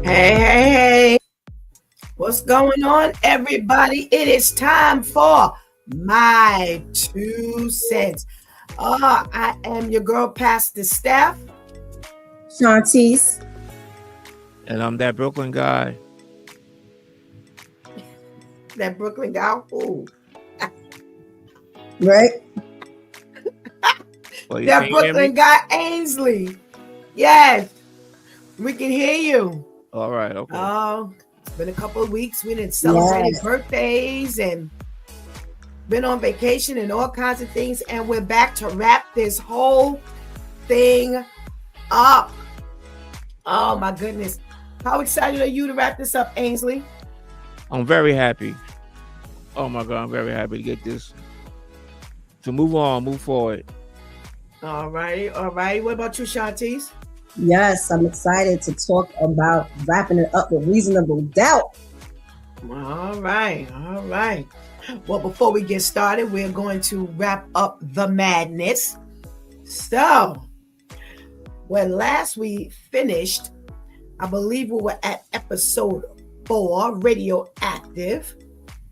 Hey, hey, hey. What's going on, everybody? It is time for my 2 cents. I am your girl, Pastor Steph. Shantice. And I'm that Brooklyn guy. That Brooklyn guy. Ooh. Right? Well, That Brooklyn guy, Ainsley. Yes, we can hear you. All right, okay. It's been a couple of weeks. We didn't celebrate birthdays and been on vacation and all kinds of things. And we're back to wrap this whole thing up. Oh my goodness. How excited are you to wrap this up, Ainsley? I'm very happy. Oh my God, I'm very happy to get this. To move forward. All right. What about you, Shantice? Yes, I'm excited to talk about wrapping it up with reasonable doubt. All right. Well, before we get started, we're going to wrap up the madness. So, when last we finished, I believe we were at episode 4, Radioactive.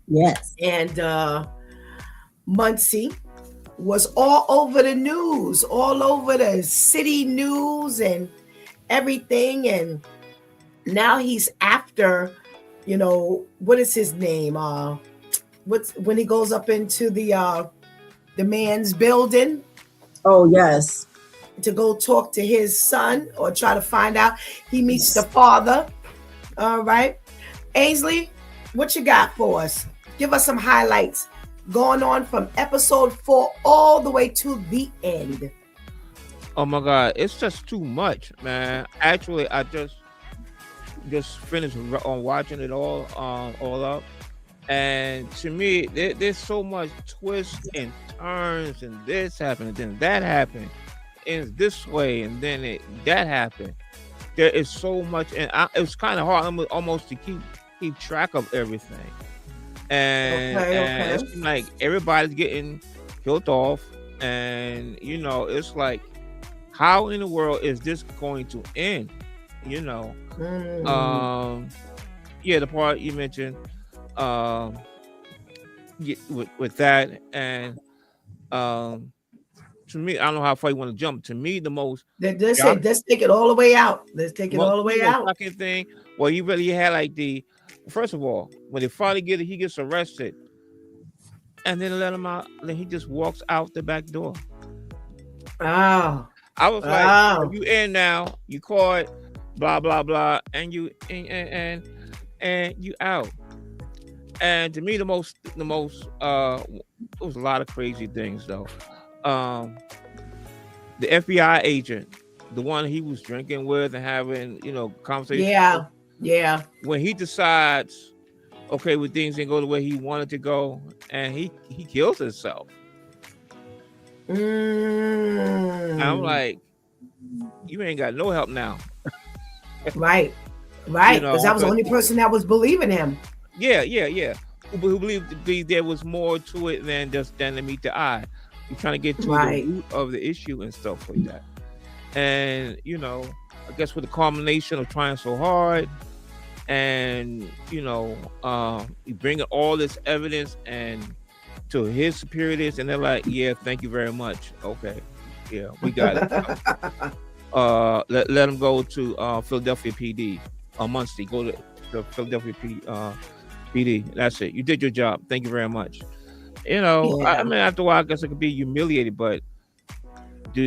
Yes. And Muncie was all over the news, all over the city news and everything. And now he's after, what is his name? What's when he goes up into the man's building? Oh, yes. To go talk to his son or try to find out. He meets the father. All right. Ainsley, what you got for us? Give us some highlights going on from episode 4 all the way to the end. Oh my God, it's just too much, man. Actually, I just finished on watching it all up, and to me, there's so much twists and turns, and this happened, and then that happened, and this way, and then that happened. There is so much, and it's kind of hard almost to keep track of everything. And it's like everybody's getting killed off, and it's like, how in the world is this going to end? The part you mentioned, with that, and to me, I don't know how far you want to jump. To me, the most let's take it all the way out. Let's take it all the way out. Second thing, well, you really had like first of all, when they finally he gets arrested, and then let him out. Then he just walks out the back door. Oh, I was like, you in now? You caught, blah blah blah, and you and you out. And to me, the most it was a lot of crazy things though. The FBI agent, the one he was drinking with and having conversations. Yeah. When he decides, okay, when things didn't go the way he wanted to go, and he kills himself. I'm like, you ain't got no help now. Right. Because I was the only person that was believing him. Yeah. Who believed there was more to it than to meet the eye. You're trying to get to the root of the issue and stuff like that. And I guess with the culmination of trying so hard, and you bring all this evidence and to his superiors, and they're like, yeah, thank you very much. Okay, yeah, we got it. Let him go to Philadelphia PD on Muncie. Go to the Philadelphia PD. That's it. You did your job. Thank you very much. I mean, after a while, I guess it could be humiliated, but do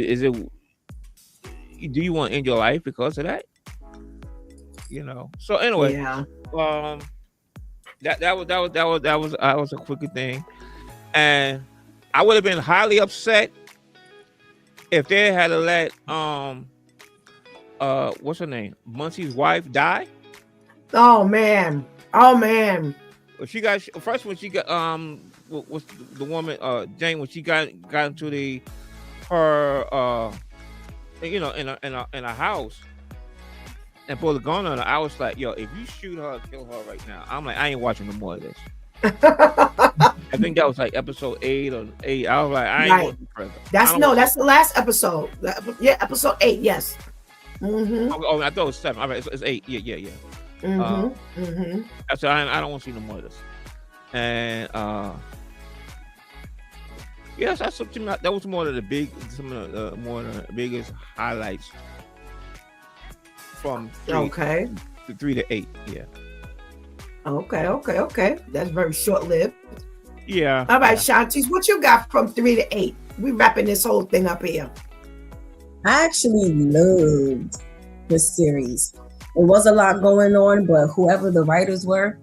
you want to end your life because of that? So anyway, that was a quick thing, and I would have been highly upset if they had to let what's her name, Muncie's wife, die. Oh man. Well, she got first when she got was the woman Jane, when she got into her in a house and pulled a gun on her. I was like, yo, if you shoot her, kill her right now. I'm like, I ain't watching no more of this. I think that was like episode 8 or 8. I was like, I ain't going further. That's the last episode. Yeah, episode 8. Yes. Oh, I thought it was 7. All right, it's 8. Yeah. I said I don't want to see no more of this. And yes, that's something that was one of the biggest highlights from 3 to 3 to 8. Yeah. Okay. That's very short lived. Yeah. All right, Shantice, what you got from 3 to 8? We wrapping this whole thing up here. I actually loved this series. It was a lot going on, but whoever the writers were,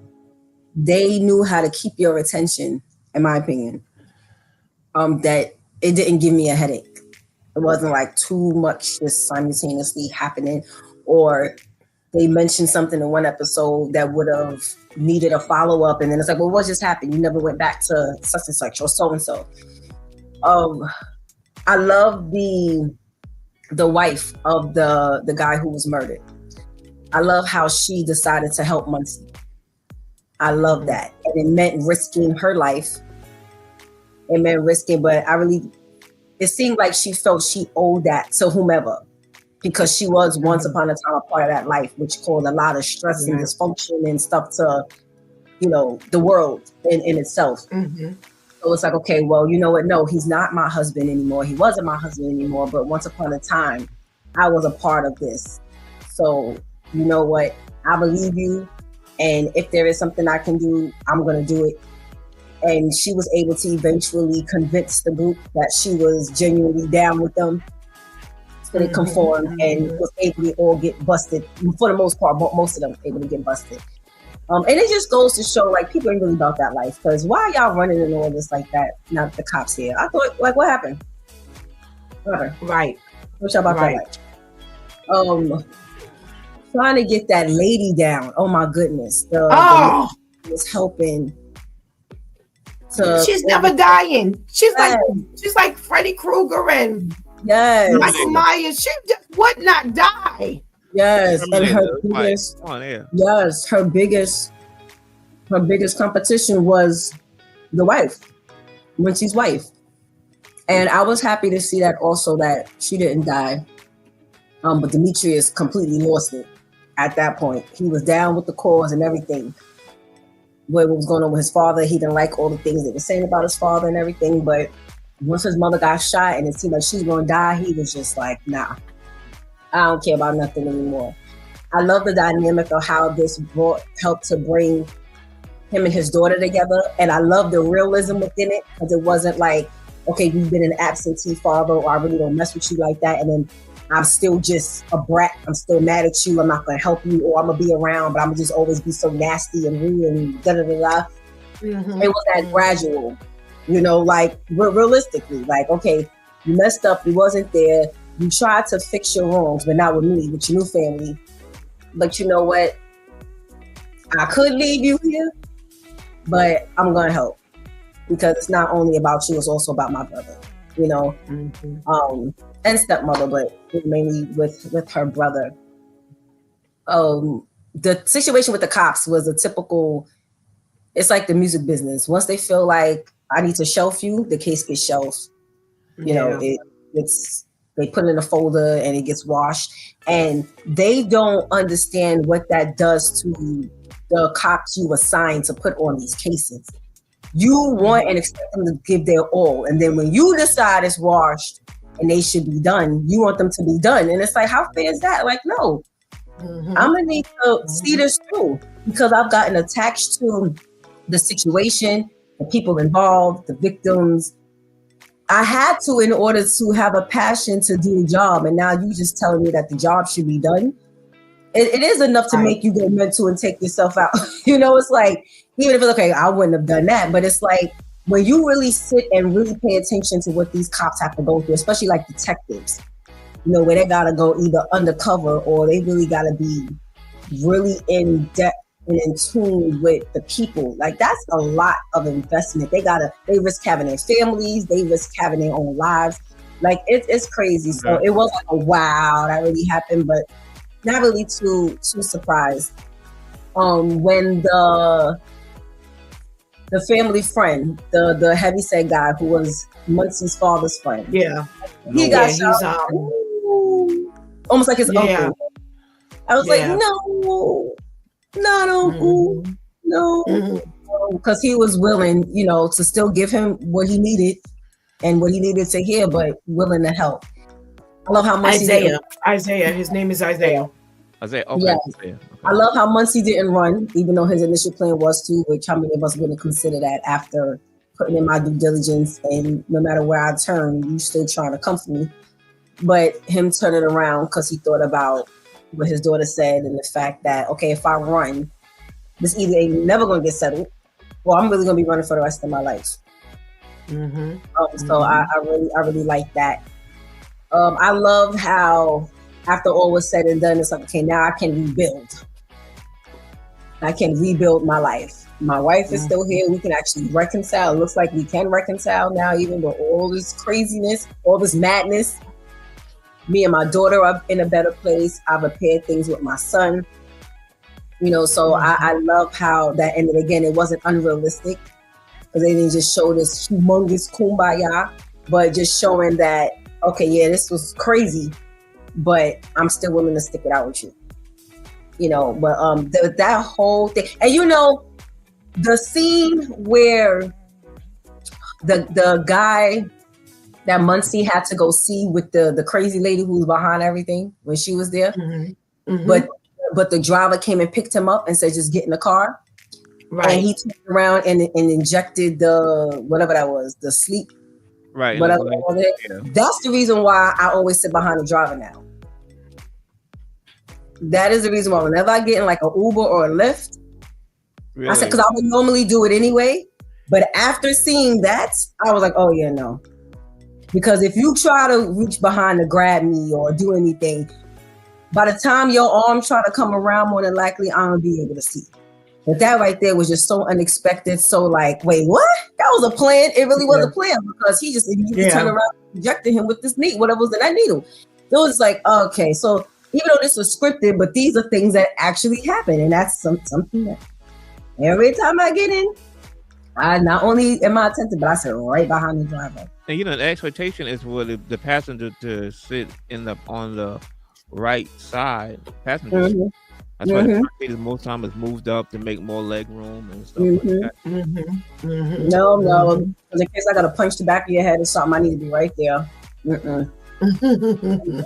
they knew how to keep your attention, in my opinion. That it didn't give me a headache. It wasn't like too much just simultaneously happening, or they mentioned something in one episode that would have needed a follow-up, and then it's like, well, what just happened? You never went back to such and such or so and so. I love the wife of the guy who was murdered. I love how she decided to help Muncie. I love that. And it meant risking her life. It meant risking, but it seemed like she felt she owed that to whomever, because she was once upon a time a part of that life, which caused a lot of stress and dysfunction and stuff to, the world in itself. So it's like, okay, well, you know what? No, he's not my husband anymore. He wasn't my husband anymore, but once upon a time, I was a part of this. So you know what? I believe you. And if there is something I can do, I'm going to do it. And she was able to eventually convince the group that she was genuinely down with them. So they conformed and was able to all get busted. For the most part, most of them able to get busted. And it just goes to show, like, people ain't really about that life. Because why are y'all running in all this like that? Now that the cops here. I thought, like, what happened? Right. What's y'all about that life? Trying to get that lady down. Oh my goodness. The was helping. She's never dying. She's like Freddy Krueger and Michael Myers. She would not die. Yes, and her biggest competition was the wife, Munchie's wife. And I was happy to see that also, that she didn't die. But Demetrius completely lost it at that point. He was down with the cause and everything. What was going on with his father, he didn't like all the things they were saying about his father and everything. But once his mother got shot and it seemed like she's going to die, he was just like, nah, I don't care about nothing anymore. I love the dynamic of how this helped to bring him and his daughter together. And I love the realism within it, because it wasn't like, okay, you've been an absentee father, or I really don't mess with you like that. And then I'm still just a brat. I'm still mad at you. I'm not going to help you, or I'm going to be around, but I'm going to just always be so nasty and rude and da-da-da-da. It was that gradual, like realistically, like, okay, you messed up. You wasn't there. You tried to fix your wrongs, but not with me, with your new family. But you know what? I could leave you here, but I'm going to help, because it's not only about you, it's also about my brother, and stepmother, but mainly with her brother. The situation with the cops was a typical, it's like the music business. Once they feel like I need to shelf you, the case gets shelved. They put it in a folder and it gets washed, and they don't understand what that does to the cops you assign to put on these cases. You want and expect them to give their all, and then when you decide it's washed and they should be done, you want them to be done. And it's like, how fair is that? Like, no, I'm gonna need to see this through, because I've gotten attached to the situation, the people involved, the victims. I had to, in order to have a passion to do the job. And now you just telling me that the job should be done. It is enough to make you go mental and take yourself out. It's like, even if it's okay, I wouldn't have done that. But it's like, when you really sit and really pay attention to what these cops have to go through, especially like detectives, where they gotta go either undercover, or they really gotta be really in depth and in tune with the people. Like, that's a lot of investment. They risk having their families, they risk having their own lives. Like, it's crazy. So it was like, oh, wow, that really happened, but not really too surprised. When the family friend, the heavyset guy who was Muncie's father's friend, he got shot. Almost like his uncle. I was like, no. No, Mhm. no, Mhm. because he was willing, to still give him what he needed and what he needed to hear, but willing to help. I love how Muncie didn't. Isaiah. His name is Isaiah. I say, Yeah, okay, okay. I love how Muncie didn't run, even though his initial plan was to. Which how many of us wouldn't consider that after putting in my due diligence, and no matter where I turn, you still trying to come for me. But him turning around because he thought about what his daughter said and the fact that, okay, if I run, this either ain't never going to get settled, or I'm really going to be running for the rest of my life. Mhm. So I really like that. I loved how after all was said and done, it's like, okay, now I can rebuild. I can rebuild my life. My wife is still here. We can actually reconcile. It looks like we can reconcile now, even with all this craziness, all this madness. Me and my daughter are in a better place. I've repaired things with my son. So I love how that ended. Again, it wasn't unrealistic because they didn't just show this humongous kumbaya, but just showing that, okay, yeah, this was crazy, but I'm still willing to stick it out with you. But that whole thing, and the scene where the guy that Muncie had to go see with the crazy lady who was behind everything when she was there, but the driver came and picked him up and said, just get in the car. Right. And he turned around and injected the whatever that was, the sleep. Right. Whatever That's the reason why I always sit behind the driver now. That is the reason why whenever I get in like an Uber or a Lyft, Really? I said, because I would normally do it anyway. But after seeing that, I was like, oh yeah, no. Because if you try to reach behind to grab me or do anything, by the time your arm try to come around, more than likely, I'm going to be able to see. But that right there was just so unexpected. So like, wait, what? That was a plan. It really was a plan because he just immediately turned around and injected him with this needle, whatever was in that needle. So it was like, okay, so even though this was scripted, but these are things that actually happen. And that's something that every time I get in, I not only am I attentive, but I sit right behind the driver. And the expectation is for the passenger to sit on the right side passenger. That's why the seat most time is moved up to make more leg room and stuff like that. No, because in case I gotta punch the back of your head or something, I need to be right there.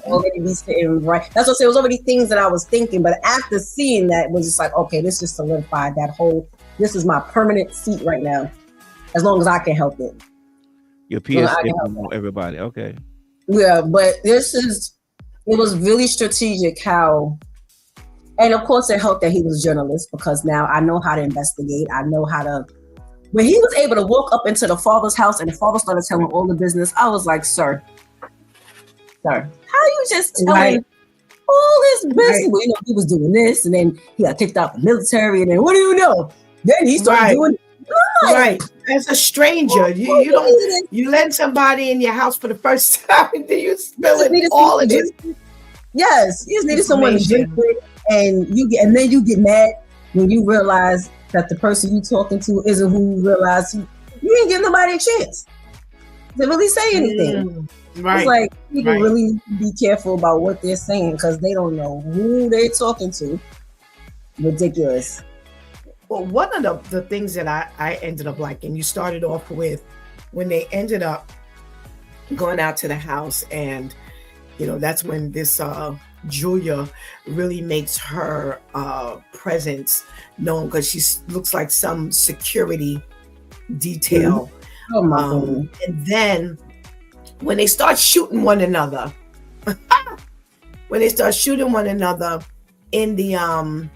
Already be sitting right. That's what I said. It was already things that I was thinking, but after seeing that, it was just like, okay, this just solidified that whole. This is my permanent seat right now, as long as I can help it. Your PS everybody, okay. Yeah, but it was really strategic how, and of course it helped that he was a journalist because now I know how to investigate. I know how to. When he was able to walk up into the father's house and the father started telling all the business, I was like, sir, how you just telling all this business? Well, he was doing this, and then he got kicked out of the military, and then what do you know? Then he started doing right. As a stranger, you let somebody in your house for the first time, and then you spill it all of this. Yes, you just needed someone to drink with, and then you get mad when you realize that the person you talking to isn't who you realize you ain't giving nobody a chance to really say anything. Right. It's like people really need to be careful about what they're saying because they don't know who they're talking to. Ridiculous. Well, one of the things that I ended up liking, you started off with when they ended up going out to the house, and that's when this Julia really makes her presence known because she looks like some security detail. Oh my God. And then when they start shooting one another, in the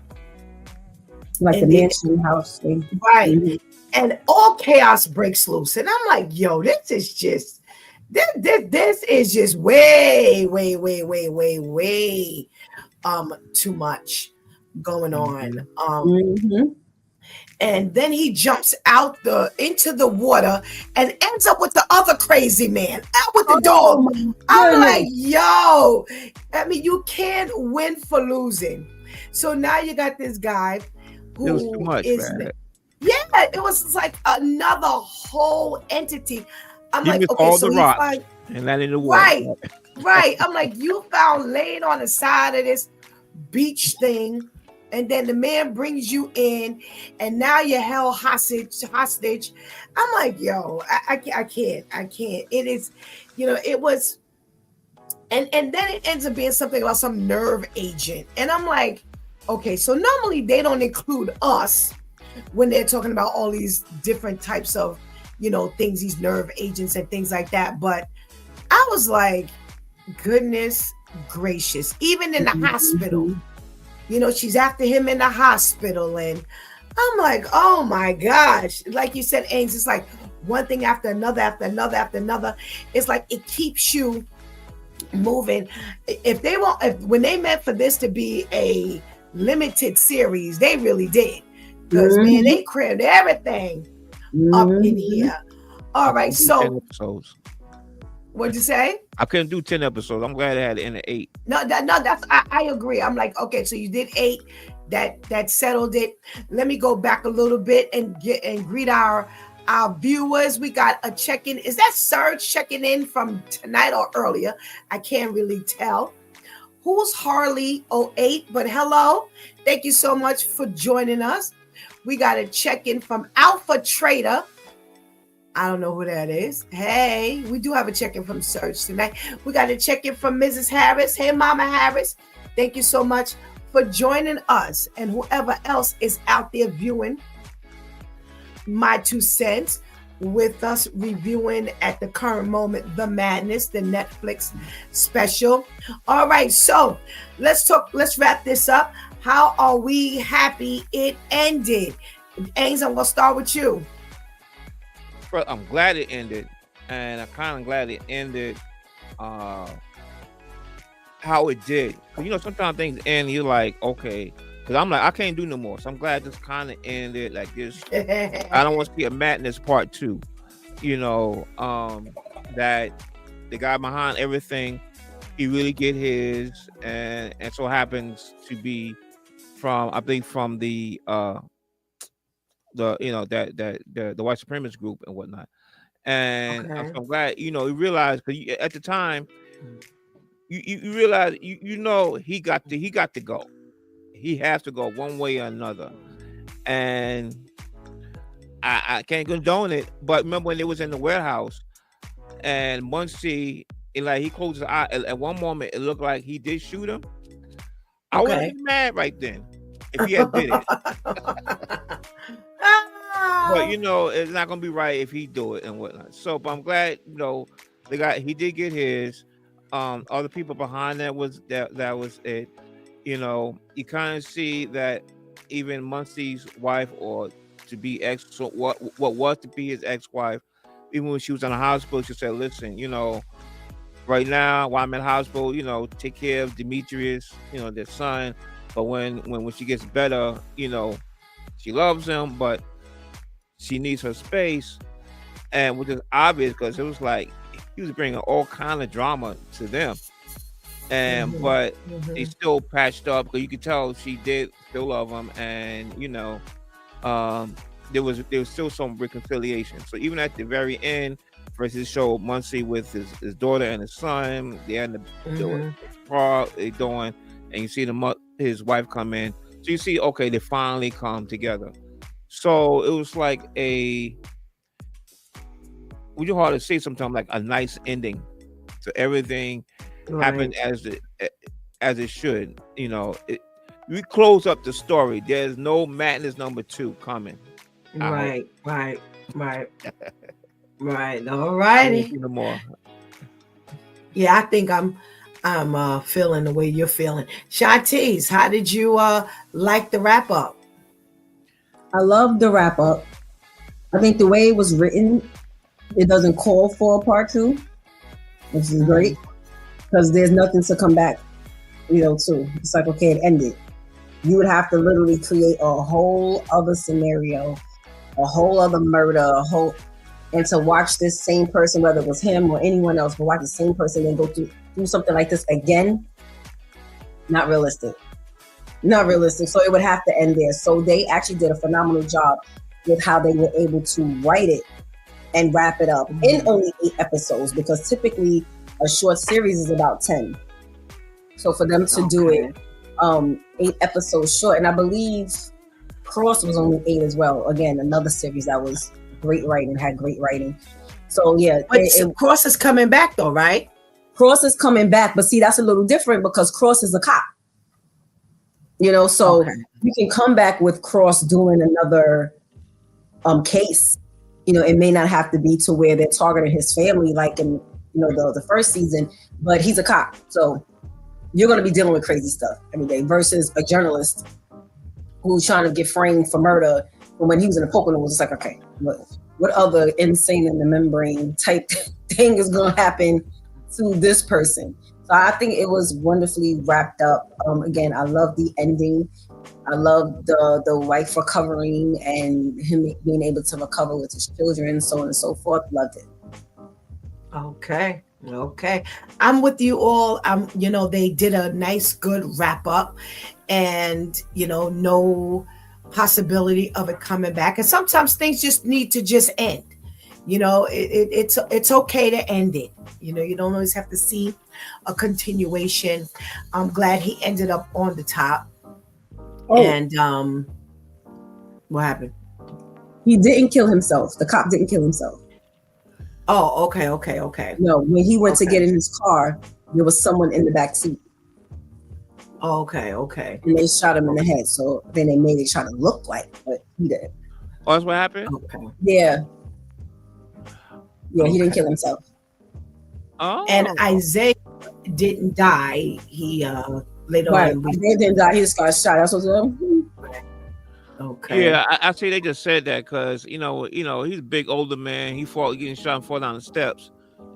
like the mansion house thing. Right. And all chaos breaks loose. And I'm like, yo, this is just way too much going on. And then he jumps out into the water and ends up with the other crazy man, out with the dog. I'm like, yo, I mean, you can't win for losing. So now you got this guy who it was too much, man. Yeah, it was like another whole entity. I'm like, okay, all so the rocks and that in the water. Right. I'm like, you found laying on the side of this beach thing, and then the man brings you in, and now you're held hostage. I'm like, yo, I can't. It is, it was, and then it ends up being something about some nerve agent, and I'm like, okay, so normally they don't include us when they're talking about all these different types of, things, these nerve agents and things like that. But I was like, goodness gracious, even in the hospital, she's after him in the hospital. And I'm like, oh my gosh. Like you said, Ains, it's like one thing after another, after another, after another. It's like it keeps you moving. When they meant for this to be a limited series, they really did. Because man, they crammed everything up in here. All right, so what'd you say? I couldn't do 10 episodes. I'm glad I had it in the 8. No, that's I agree. I'm like, okay, so you did 8. That settled it. Let me go back a little bit and greet our viewers. We got a check-in. Is that Serge checking in from tonight or earlier? I can't really tell. Who's Harley 08? But hello. Thank you so much for joining us. We got a check-in from Alpha Trader. I don't know who that is. Hey, we do have a check-in from Serge tonight. We got a check-in from Mrs. Harris. Hey, Mama Harris. Thank you so much for joining us, and whoever else is out there viewing My 2 Cents with us, reviewing at the current moment The Madness, the Netflix special. All right, so let's wrap this up. How are we happy it ended? Ains, I'm gonna start with you. I'm glad it ended, and I'm kind of glad it ended how it did. Sometimes things end, you're like, okay, because I'm like, I can't do no more. So I'm glad this kind of ended like this. I don't want to see a Madness part 2. That the guy behind everything, he really get his, and so happens to be from the white supremacist group and whatnot. And okay. I'm glad, you realize, because at the time, you realize, he got to go. He has to go one way or another. And I can't condone it, but remember when it was in the warehouse and Muncie, he closed his eye. At one moment, it looked like he did shoot him. I would have been mad right then if he had did it. But it's not gonna be right if he do it and whatnot. So, but I'm glad the guy, he did get his. Other people behind that was it. You kind of see that even Muncie's wife, or to be what was to be his ex-wife, even when she was in the hospital, she said, "Listen, right now while I'm in the hospital, take care of Demetrius, their son. But when she gets better, she loves him, but she needs her space." And which is obvious because it was like he was bringing all kind of drama to them. And but they still patched up, because you could tell she did still love him, and there was still some reconciliation. So even at the very end, versus show Muncie with his daughter and his son, they had they doing, and you see his wife come in. So you see, okay, they finally come together. So it was like would you hard to say sometimes, like a nice ending to everything. Right. Happened as it should. We close up the story. There's no Madness number 2 coming. Right. Right. All righty. No more. Yeah, I think I'm feeling the way you're feeling. Shantice, how did you like the wrap up? I love the wrap up. I think the way it was written, it doesn't call for a part 2, which is great, because there's nothing to come back, to. It's like, okay, it ended. You would have to literally create a whole other scenario, a whole other murder, and to watch this same person, whether it was him or anyone else, but watch the same person and go through something like this again, not realistic. So it would have to end there. So they actually did a phenomenal job with how they were able to write it and wrap it up in only 8 episodes, because typically a short series is about 10. So for them to do it 8 episodes short, and I believe Cross was only 8 as well. Again, another series that was great writing, had great writing. So yeah, But Cross is coming back though, right? Cross is coming back, but see, that's a little different because Cross is a cop. You know, so you can come back with Cross doing another case. You know, it may not have to be to where they're targeting his family, like in the first season, but he's a cop, so you're going to be dealing with crazy stuff every day versus a journalist who's trying to get framed for murder. And when he was in the Pocono, it was just like, okay, what other insane in the membrane type thing is going to happen to this person? So I think it was wonderfully wrapped up. Again, I love the ending. I love the wife recovering and him being able to recover with his children, so on and so forth. Loved it. Okay. I'm with you all. They did a nice, good wrap up, and no possibility of it coming back. And sometimes things just need to just end. It's okay to end it. You don't always have to see a continuation. I'm glad he ended up on the top. Oh. And what happened? He didn't kill himself. The cop didn't kill himself. Oh, okay. No, when he went to get in his car, there was someone in the back seat. Okay. And they shot him in the head. So then they made it try to look like, but he didn't. Oh, that's what happened? Okay. Yeah, he didn't kill himself. Oh. And Isaiah didn't die. He later on. Isaiah didn't die. He just got shot. That's what's up. Okay. Yeah, I see. They just said that because he's a big older man. He getting shot and fall down the steps.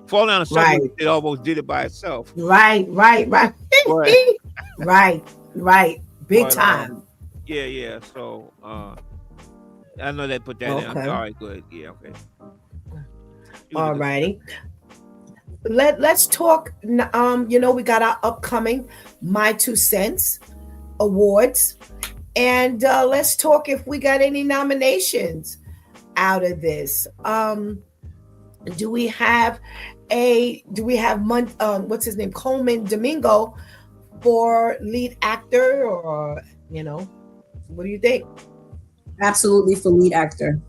Fall down the steps. Right. It almost did it by itself. Right. right. Big time. Yeah. So I know they put that in. All right, good. Yeah, okay. All righty. Let's talk. We got our upcoming My 2 Cents awards. And let's talk if we got any nominations out of this. Do we have what's his name? Coleman Domingo for lead actor, or what do you think? Absolutely for lead actor.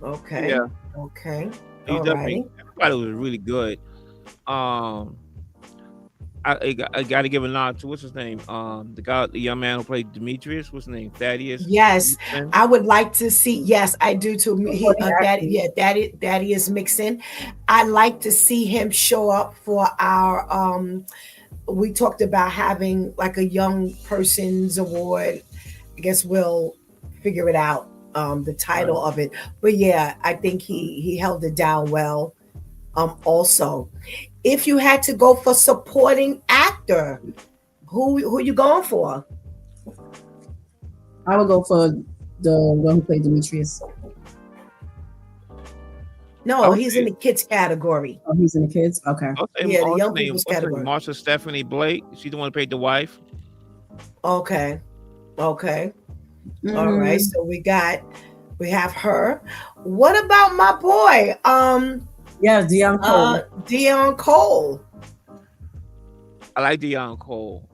Okay. Yeah. Okay. He definitely. Everybody was really good. I got to give a nod to what's his name, the young man who played Demetrius. What's his name? Thaddeus. Yes, I would like to see. Yes, I do too. Thaddeus Mixon. I like to see him show up for our. We talked about having like a young person's award. I guess we'll figure it out. The title of it, but yeah, I think he held it down well. Also, if you had to go for supporting actor, who you going for? I would go for the one who played Demetrius. No, he's in the kids category. Oh, he's in the kids? Okay. Yeah, the young people's category. Marsha Stephanie Blake. She's the one who played the wife. Okay. All right. So we have her. What about my boy? Yeah, Deon Cole. Deon Cole. I like Deon Cole.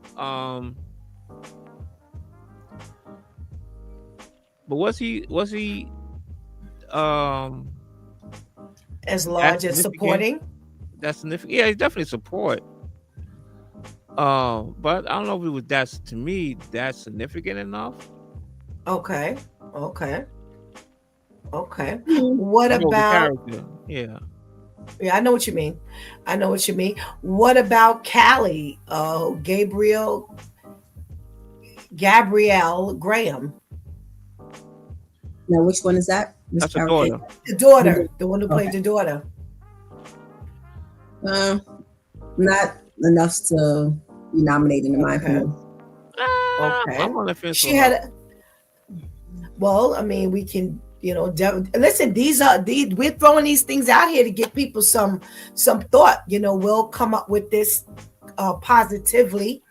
But was he as large as supporting? That's significant. Yeah, he's definitely support. But I don't know if it was that's significant enough. Okay. What about? Yeah, I know what you mean. What about Callie? Gabrielle Graham. Now, which one is that? That's the daughter. The daughter, the one who played the daughter. Not enough to be nominated in my opinion. Okay. I'm on the fence. She had. Well, I mean, we can, listen. We're throwing these things out here to give people some thought. We'll come up with this positively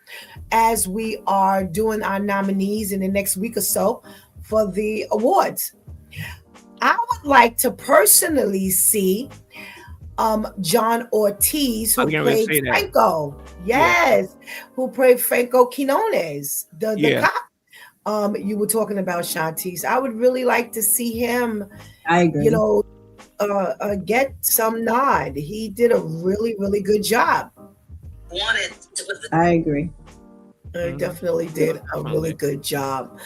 as we are doing our nominees in the next week or so for the awards. I would like to personally see John Ortiz, I who was gonna played say that. Franco. Yeah. Yes, who played Franco Quinones, the Yeah. cop. You were talking about Shantice. I would really like to see him, I agree. you know, get some nod. He did a really, really good job. I agree. Definitely did a really good job.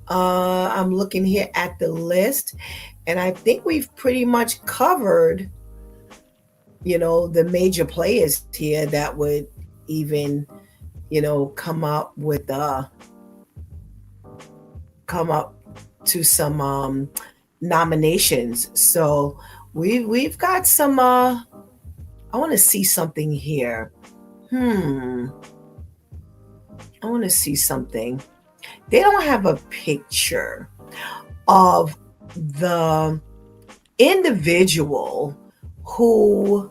I'm looking here at the list, and I think we've pretty much covered, the major players here that would even, come up to some nominations. So we've got some. I want to see something here. I want to see something. They don't have a picture of the individual who,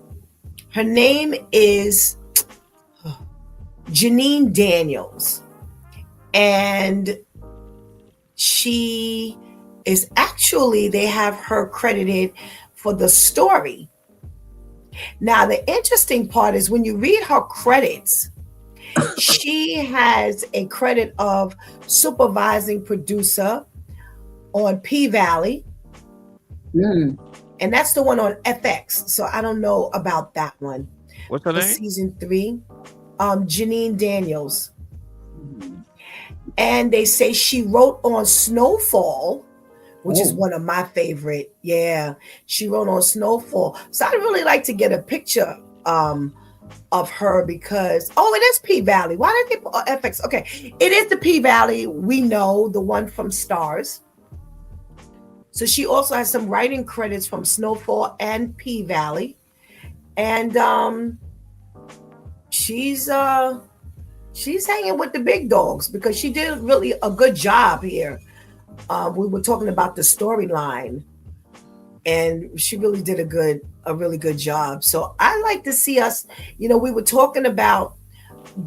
her name is Janine Daniels, and she is actually, they have her credited for the story. Now, the interesting part is when you read her credits, she has a credit of supervising producer on P-Valley. And that's the one on FX. So I don't know about that one. What's her name? Season 3. Janine Daniels. And they say she wrote on Snowfall, which is one of my favorite. Yeah, she wrote on Snowfall. So I'd really like to get a picture of her because, it is P-Valley. Why did they put FX? Okay, it is the P-Valley. We know, the one from Stars. So she also has some writing credits from Snowfall and P-Valley. And she's hanging with the big dogs because she did really a good job here. We were talking about the storyline, and she really did a really good job. So I like to see us, we were talking about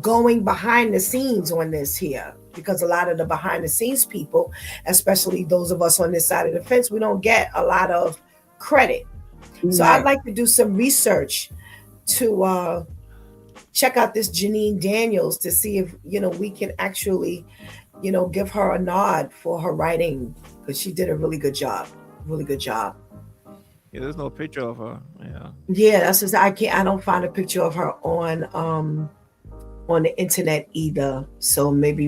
going behind the scenes on this here, because a lot of the behind the scenes people, especially those of us on this side of the fence, we don't get a lot of credit. So I'd like to do some research to check out this Janine Daniels to see if, we can actually, give her a nod for her writing, because she did a really good job. Really good job. Yeah, there's no picture of her. Yeah, that's just I don't find a picture of her on the internet either. So maybe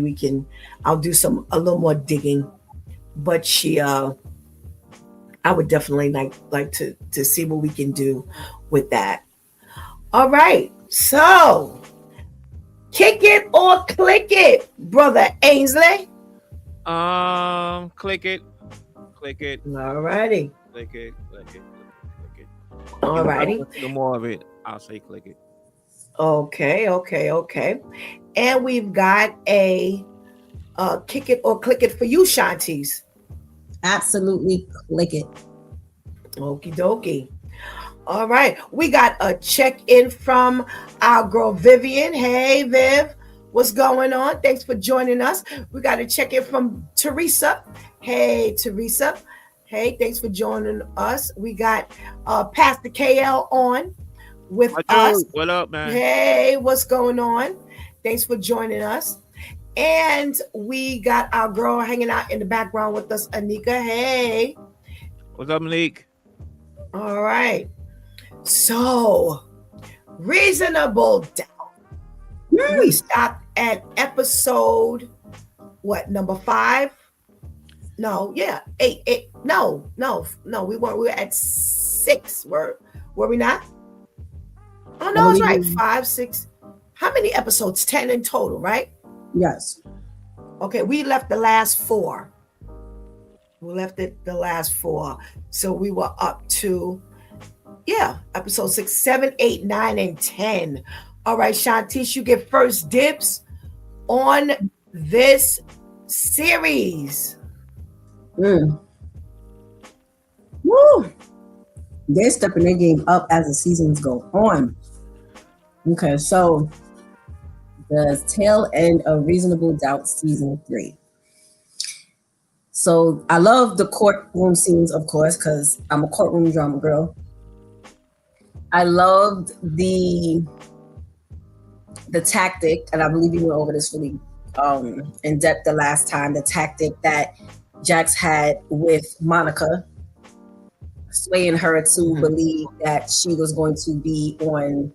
I'll do a little more digging. But she I would definitely like to see what we can do with that. All right. So kick it or click it, Brother Ainsley. Click it. All righty. Click it. All righty. The more of it, I'll say click it. Okay. And we've got a kick it or click it for you, Shantice. Absolutely click it. Okie dokie. All right. We got a check-in from our girl Vivian. Hey, Viv. What's going on? Thanks for joining us. We got a check-in from Teresa. Hey, Teresa. Hey, thanks for joining us. We got Pastor KL on with us. What up, man? Hey, what's going on? Thanks for joining us. And we got our girl hanging out in the background with us, Anika. Hey. What's up, Malik? All right. So, Reasonable Doubt. We stopped at episode, number 5? No, yeah, 8. No, we weren't. We were at 6. Were we not? Oh, no, it's right. 5, 6. How many episodes? 10 in total, right? Yes. Okay, we left the last 4. The last 4. So we were up to, episode 6, 7, 8, 9, and 10. All right, Shantice, you get first dibs on this series. Woo! They're stepping their game up as the seasons go on. Okay, so the tail end of Reasonable Doubt season 3. So I love the courtroom scenes, of course, because I'm a courtroom drama girl. I loved the tactic, and I believe you went over this really in depth the last time. The tactic that Jax had with Monica, swaying her to believe that she was going to be on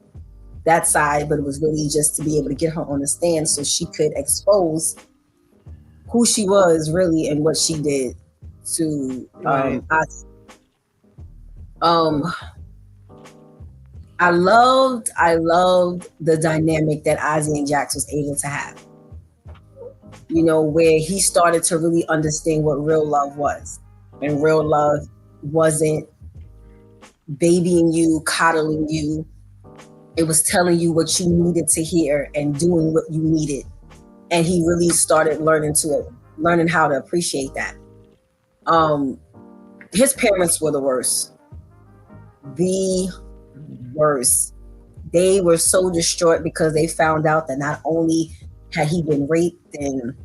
that side, but it was really just to be able to get her on the stand so she could expose who she was really and what she did to us. I loved the dynamic that Ozzy and Jax was able to have. You know, where he started to really understand what real love was. And real love wasn't babying you, coddling you. It was telling you what you needed to hear and doing what you needed. And he really started learning how to appreciate that. His parents were the worst. The worst. They were so distraught because they found out that not only had he been raped and,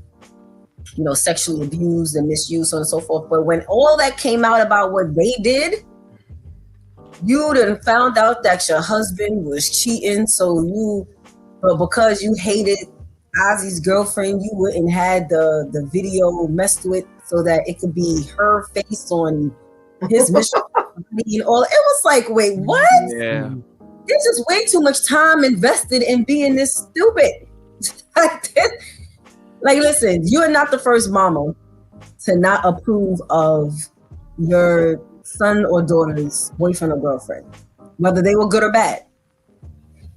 you know, sexually abused and misused, so on and so forth, but when all that came out about what they did, you done found out that your husband was cheating, but because you hated Ozzy's girlfriend, you wouldn't had the video messed with so that it could be her face on his mission. And all it was like, wait, what? Yeah. There's just way too much time invested in being this stupid. Like, listen, you are not the first mama to not approve of your son or daughter's boyfriend or girlfriend, whether they were good or bad.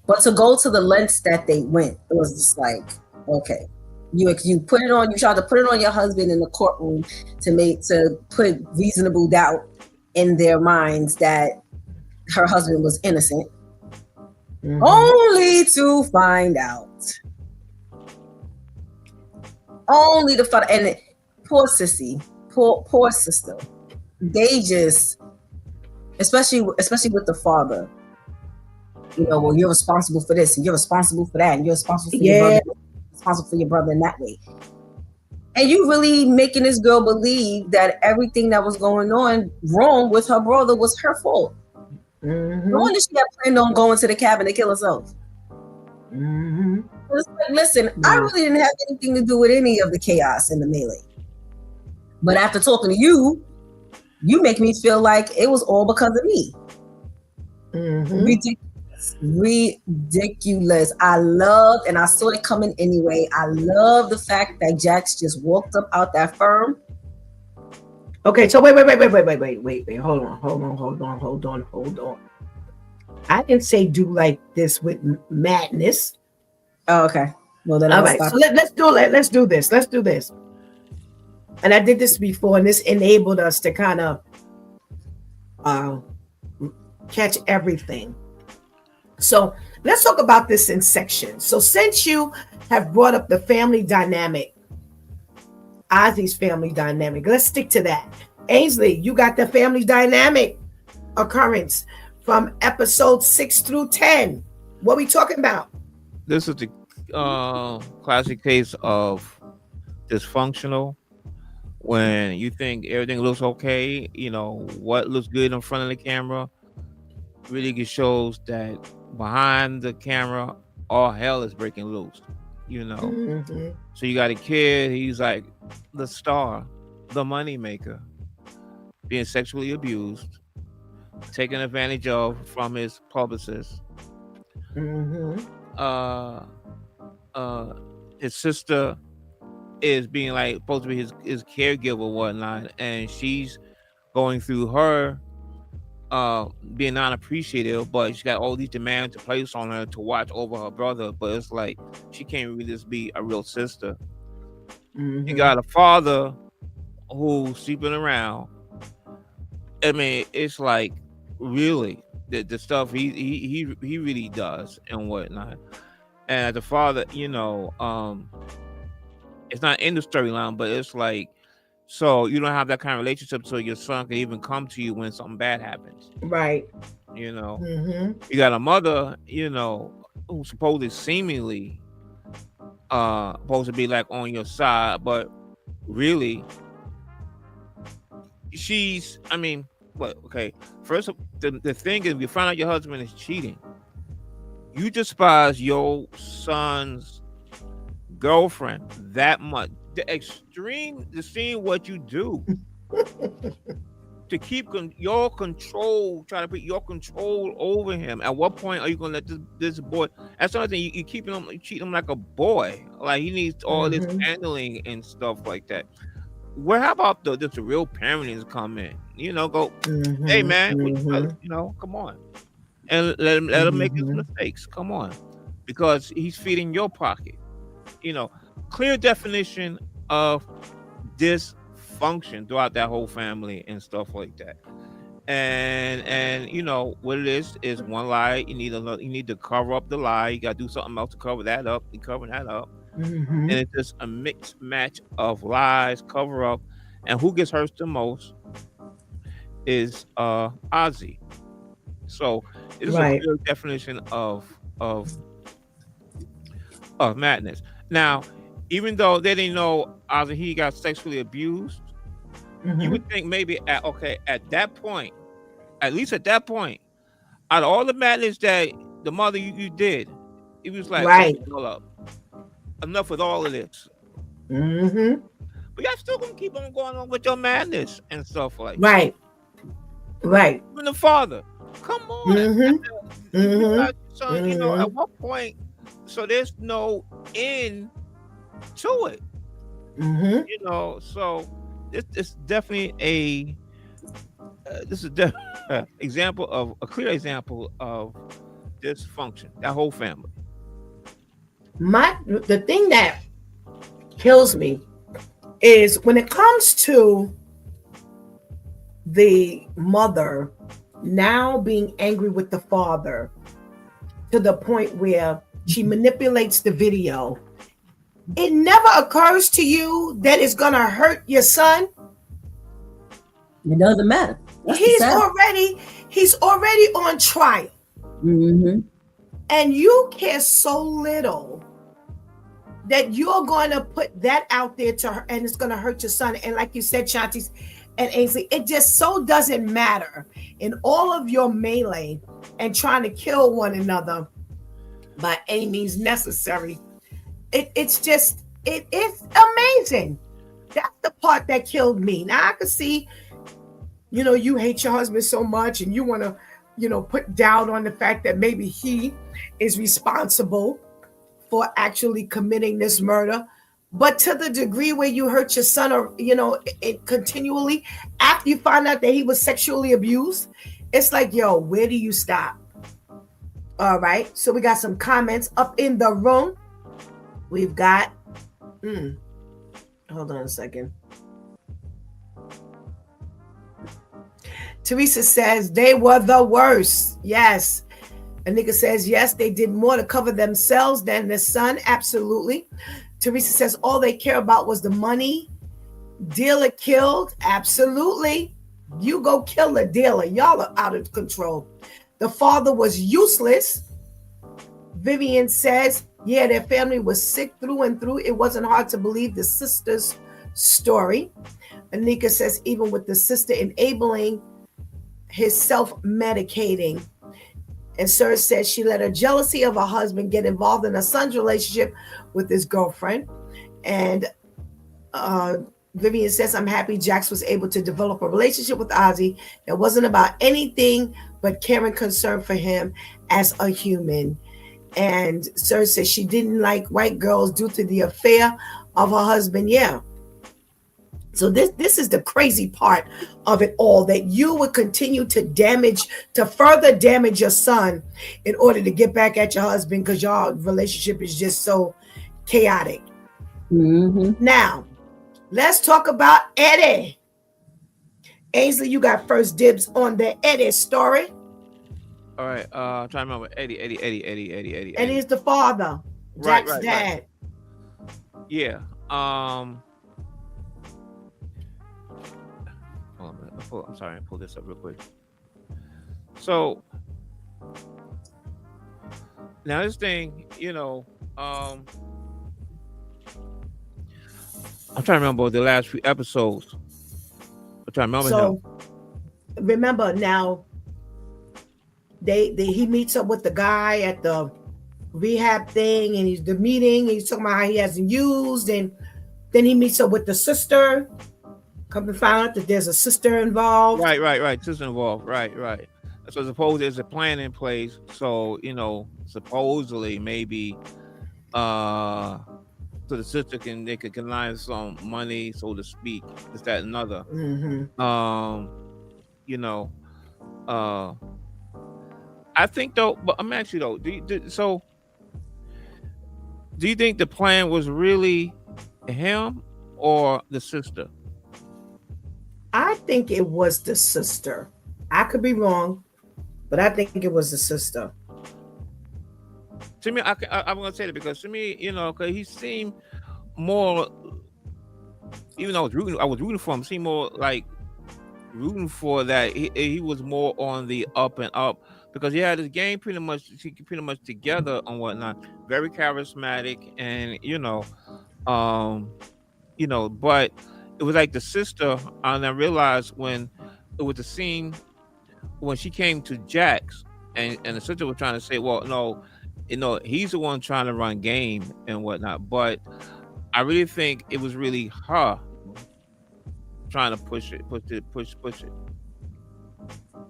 But to go to the lengths that they went, it was just like, okay, you put it on, you tried to put it on your husband in the courtroom to put reasonable doubt in their minds that her husband was innocent, only to find out. And poor sissy, poor sister. They just, especially with the father, you know, well, you're responsible for this and you're responsible for that and you're responsible for your brother in that way. And you really making this girl believe that everything that was going on wrong with her brother was her fault. No wonder she had planned on going to the cabin to kill herself. It's like, listen, I really didn't have anything to do with any of the chaos in the melee. But after talking to you, you make me feel like it was all because of me. Ridiculous. I loved, and I saw it coming anyway. I love the fact that Jax just walked up out that firm. Okay, so wait. Hold on. I didn't say do like this with madness. Oh, okay. Well, then all right. So let's do this. And I did this before, and this enabled us to kind of catch everything. So let's talk about this in sections. So since you have brought up the family dynamic, Ozzy's family dynamic, let's stick to that. Ainsley, you got the family dynamic occurrence from episode 6 through 10. What are we talking about? This is the classic case of dysfunctional. When you think everything looks okay, you know, what looks good in front of the camera really shows that behind the camera, all hell is breaking loose, you know. So you got a kid, he's like the star, the money maker, being sexually abused, taken advantage of from his publicist. His sister is being like supposed to be his caregiver or whatnot, and she's going through her being non-appreciative, but she got all these demands to place on her to watch over her brother, but it's like she can't really just be a real sister. You got a father who's sleeping around. I mean, it's like really the stuff he really does and whatnot. And as a father, you know, it's not in the storyline, but it's like, so you don't have that kind of relationship so your son can even come to you when something bad happens. Right. You know, you got a mother, you know, who's supposedly seemingly supposed to be like on your side, but really she's, I mean, what? Okay, first the thing is, if you find out your husband is cheating, you despise your son's girlfriend that much. The seeing what you do to keep your control, trying to put your control over him. At what point are you going to let this boy? That's another thing. You keeping him, treating him like a boy. Like he needs all this handling and stuff like that. Where how about the real parenting come in? You know, go, hey man, you know, come on, and let him make his mistakes. Come on, because he's feeding your pocket. You know, clear definition of dysfunction throughout that whole family and stuff like that. And you know what it is one lie. You need to cover up the lie. You got to do something else to cover that up. You cover that up. And it's just a mixed match of lies, cover up, and who gets hurt the most is Ozzy. So it is a real definition of madness. Now, even though they didn't know Ozzy, he got sexually abused, you would think maybe at that point, at least at that point, out of all the madness that the mother you did, it was like, hold up. Enough with all of this. But y'all still gonna keep on going on with your madness and stuff like that. Right. Even the father, come on. So you know, at what point? So there's no end to it. You know, so it's definitely this is example of a clear example of dysfunction. That whole family. The thing that kills me is when it comes to the mother now being angry with the father to the point where she manipulates the video. It never occurs to you that it's gonna hurt your son. It doesn't matter. He's already on trial. And you care so little that you're going to put that out there to her, and it's going to hurt your son. And like you said, Shanti and Ainsley, it just so doesn't matter in all of your melee and trying to kill one another by any means necessary. It's amazing. That's the part that killed me. Now I can see, you know, you hate your husband so much and you want to, you know, put doubt on the fact that maybe he is responsible for actually committing this murder. But to the degree where you hurt your son, or, you know, it continually after you find out that he was sexually abused, it's like, yo, where do you stop? All right. So we got some comments up in the room. We've got, hold on a second. Teresa says they were the worst. Yes. Anika says, yes, they did more to cover themselves than the son. Absolutely. Teresa says all they care about was the money. Dealer killed. Absolutely. You go kill a dealer. Y'all are out of control. The father was useless. Vivian says, yeah, their family was sick through and through. It wasn't hard to believe the sister's story. Anika says, even with the sister enabling his self-medicating. And Sir says she let her jealousy of her husband get involved in her son's relationship with his girlfriend. And Vivian says, I'm happy Jax was able to develop a relationship with Ozzy that wasn't about anything but care and concern for him as a human. And Sir says she didn't like white girls due to the affair of her husband. Yeah. So this is the crazy part of it all, that you would continue to further damage your son in order to get back at your husband because your relationship is just so chaotic. Now, let's talk about Eddie. Ainsley, you got first dibs on the Eddie story. All right, I'm trying to remember Eddie. Eddie is the father, Jack's dad. Right. Yeah. I'm sorry, I'll pull this up real quick. So now this thing, you know, I'm trying to remember the last few episodes. I'm trying to remember him. remember now, he meets up with the guy at the rehab thing, and he's talking about how he hasn't used, and then he meets up with the sister. Come to find out that there's a sister involved. Right. Sister involved. Right. So suppose there's a plan in place. So supposedly maybe, so the sister they could connive some money, so to speak. Is that another? I think though, but I'm actually though. Do you think the plan was really him or the sister? I think it was the sister. I could be wrong, but I think it was the sister. To me, I'm gonna say that because to me, because he seemed more. Even though I was rooting for him. Seemed more like rooting for that. He was more on the up and up because he had his game pretty much together and whatnot. Very charismatic, and but it was like the sister, and I realized when it was the scene when she came to Jax, and the sister was trying to say, well, no, he's the one trying to run game and whatnot, but I really think it was really her trying to push it.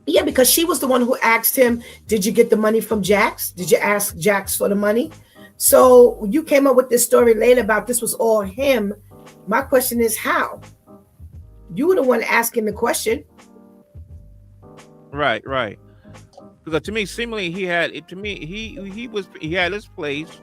Yeah, because she was the one who asked him, did you get the money from Jax? Did you ask Jax for the money? So you came up with this story later about this was all him. My question is how? You were the one asking the question. Right. Because to me, seemingly he had it. To me, he had his place.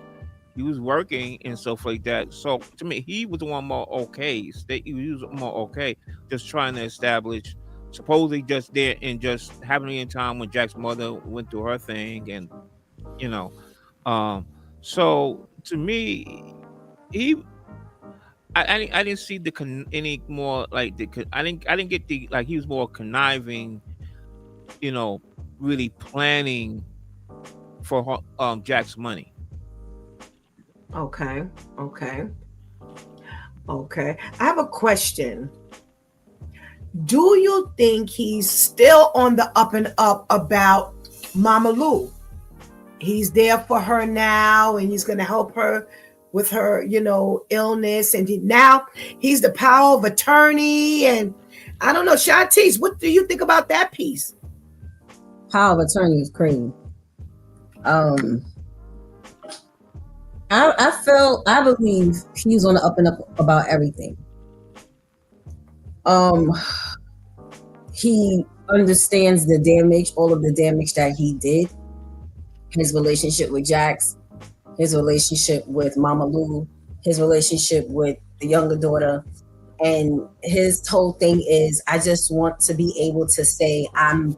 He was working and stuff like that. So to me, he was the one more okay. He was more okay, just trying to establish. Supposedly just there and just happening in time when Jack's mother went through her thing, and so to me, I didn't see any more like I didn't get the like he was more conniving, really planning for Jack's money. Okay. I have a question. Do you think he's still on the up and up about Mama Lou? He's there for her now, and he's going to help her with her, illness. And now he's the power of attorney. And I don't know, Shantice, what do you think about that piece? Power of attorney is crazy. I believe he's on the up and up about everything. He understands the damage, all of the damage that he did. His relationship with Jax, his relationship with Mama Lou, his relationship with the younger daughter. And his whole thing is, I just want to be able to say I'm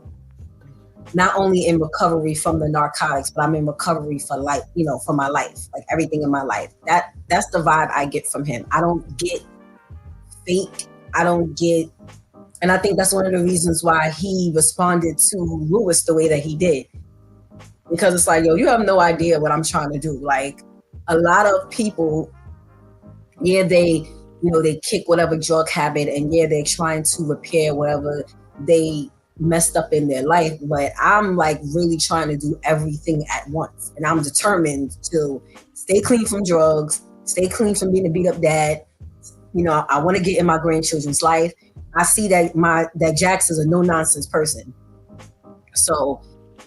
not only in recovery from the narcotics, but I'm in recovery for life, for my life, like everything in my life. That's the vibe I get from him. I don't get fake. And I think that's one of the reasons why he responded to Lewis the way that he did. Because it's like, yo, you have no idea what I'm trying to do. Like, a lot of people, they kick whatever drug habit, and they're trying to repair whatever they messed up in their life. But I'm like really trying to do everything at once. And I'm determined to stay clean from drugs, stay clean from being a beat up dad. I want to get in my grandchildren's life. I see that Jax is a no nonsense person. So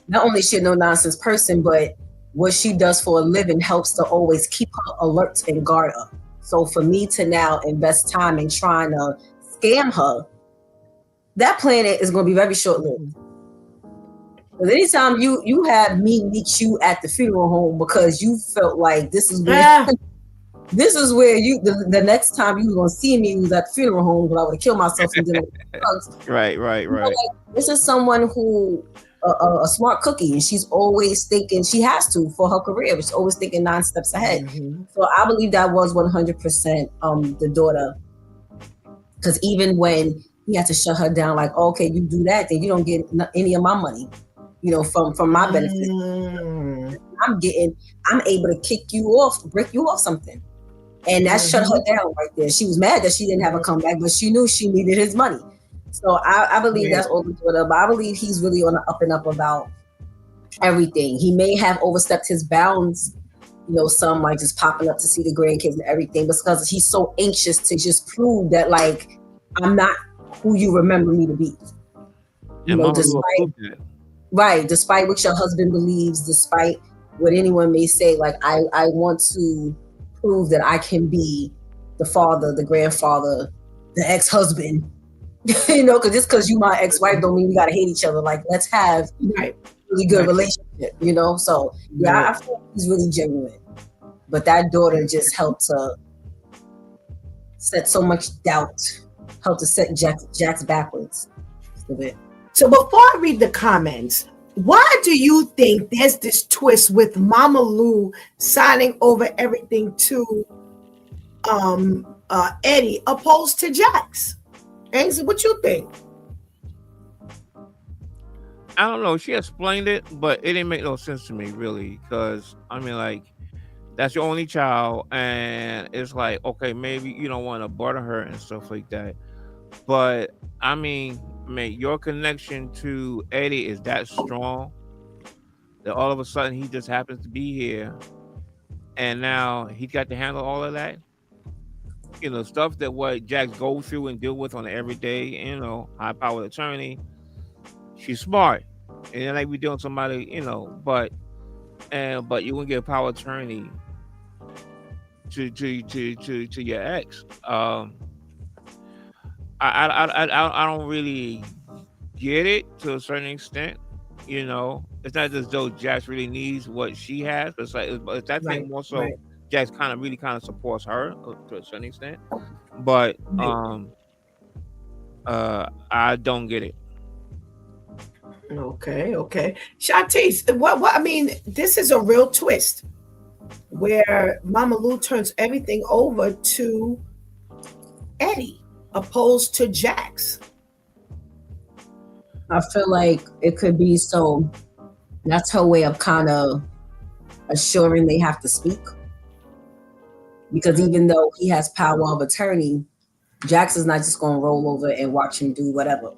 not only is she a no nonsense person, but what she does for a living helps to always keep her alert and guard up. So for me to now invest time in trying to scam her, that plan is going to be very short lived. But anytime you have me meet you at the funeral home because you felt like this is where you the next time you were gonna see me was at the funeral home when I would have killed myself and did drugs. Right. This is someone who a smart cookie, and she's always thinking she has to for her career. She's always thinking 9 steps ahead. Mm-hmm. So I believe that was 100% the daughter, because even when he had to shut her down, like, okay, you do that, then you don't get any of my money, from my benefit. I'm able to kick you off, break you off something. And that shut her down right there. She was mad that she didn't have a comeback, but she knew she needed his money. So I believe Yeah. that's older daughter, but I believe he's really on the up and up about everything. He may have overstepped his bounds, some like just popping up to see the grandkids and everything, because he's so anxious to just prove that like I'm not who you remember me to be. And Mama Lou Despite approved that. right, despite what your husband believes, despite what anyone may say, like I want to prove that I can be the father, the grandfather, the ex-husband. Because just because you my ex-wife don't mean we gotta hate each other. Like, let's have Right. really good Right. relationship, So yeah, Right. I feel like he's really genuine. But that daughter just helped to set so much doubt, helped to set Jax backwards a bit. So before I read the comments, why do you think there's this twist with Mama Lou signing over everything to Eddie opposed to Jax? Ainsley, what you think? I don't know. She explained it, but it didn't make no sense to me, really. Because, I mean, like, that's your only child. And it's like, okay, maybe you don't want to butter her and stuff like that. But, I mean, your connection to Eddie is that strong that all of a sudden he just happens to be here. And now he's got to handle all of that. Stuff that what Jax goes through and deal with on an everyday, high powered attorney. She's smart. And then like we dealing with somebody, but you wouldn't get a power attorney to your ex. I don't really get it to a certain extent. It's not as though Jax really needs what she has, but it's that thing more so. Right. Jax kind of supports her to a certain extent, but I don't get it. Okay. Shantice, what? I mean, this is a real twist where Mama Lou turns everything over to Eddie, opposed to Jax. I feel like it could be so. That's her way of kind of assuring they have to speak. Because even though he has power of attorney, Jax is not just going to roll over and watch him do whatever.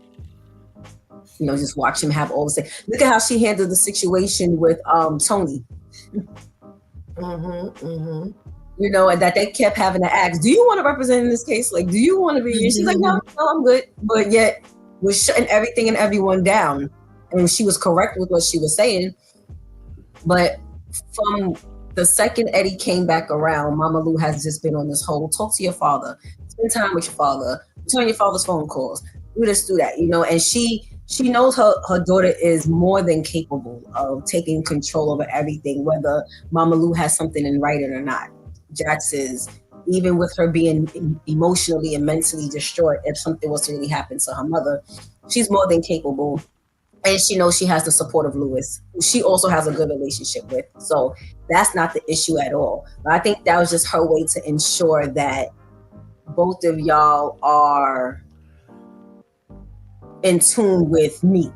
Just watch him have all the say. Look at how she handled the situation with Tony. And that they kept having to ask, do you want to represent in this case? Like, do you want to be? And she's like, no, I'm good. But yet was shutting everything and everyone down. And she was correct with what she was saying. But from the second Eddie came back around, Mama Lou has just been on this whole talk to your father, spend time with your father, return your father's phone calls, do this, do that, and she knows her daughter is more than capable of taking control over everything, whether Mama Lou has something in writing or not. Jax is, even with her being emotionally and mentally distraught if something was to really happen to her mother, she's more than capable. And she knows she has the support of Lewis, who she also has a good relationship with. So that's not the issue at all. But I think that was just her way to ensure that both of y'all are in tune with me.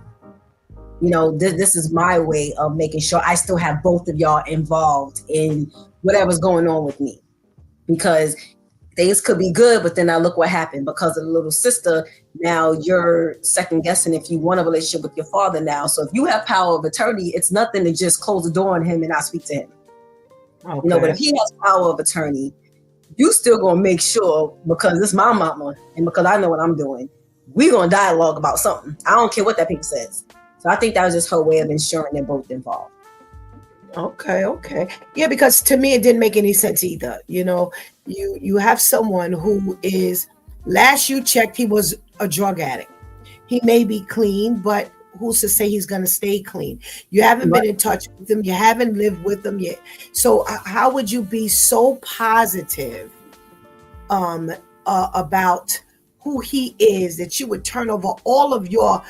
This is my way of making sure I still have both of y'all involved in whatever's going on with me. Because things could be good, but then now look what happened because of the little sister. Now you're second guessing if you want a relationship with your father now. So if you have power of attorney, it's nothing to just close the door on him and not speak to him. Okay. But if he has power of attorney, you still gonna make sure, because it's my mama and because I know what I'm doing, we gonna dialogue about something. I don't care what that paper says. So I think that was just her way of ensuring they're both involved. Okay. Yeah, because to me it didn't make any sense either. You have someone who is, last you checked, he was a drug addict. He may be clean, but who's to say he's going to stay clean? You haven't been in touch with him. You haven't lived with him yet. So how would you be so positive about who he is that you would turn over all of your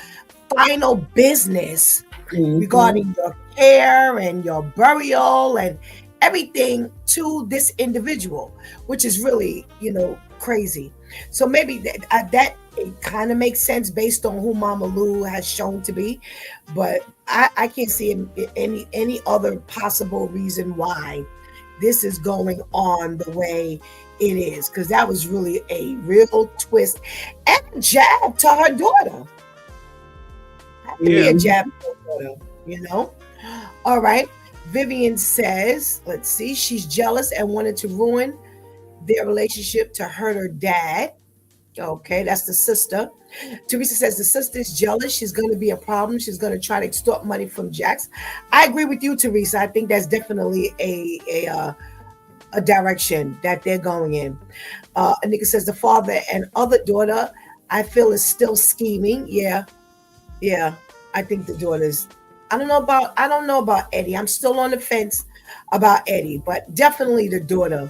final business regarding your care and your burial and everything to this individual, which is really, crazy. So maybe that it kind of makes sense based on who Mama Lou has shown to be, but I can't see any other possible reason why this is going on the way it is, because that was really a real twist and jab to her daughter. Had to be a jab to her daughter, you know? All right. Vivian says, let's see, she's jealous and wanted to ruin their relationship to hurt her dad. Okay, that's the sister. Teresa says the sister is jealous. She's going to be a problem. She's going to try to extort money from Jax. I agree with you, Teresa. I think that's definitely a direction that they're going in. Anika says the father and other daughter, I feel, is still scheming. Yeah. I think the daughter's. I don't know about Eddie. I'm still on the fence about Eddie, but definitely the daughter.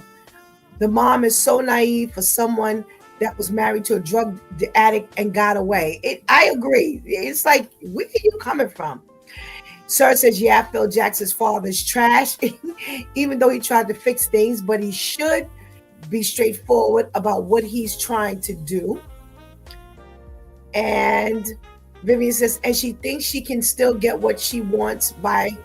The mom is so naive for someone that was married to a drug addict and got away. I agree. It's like, where are you coming from? Sir says, yeah, I feel Jax's father's trash, even though he tried to fix things, but he should be straightforward about what he's trying to do. And Vivian says, and she thinks she can still get what she wants by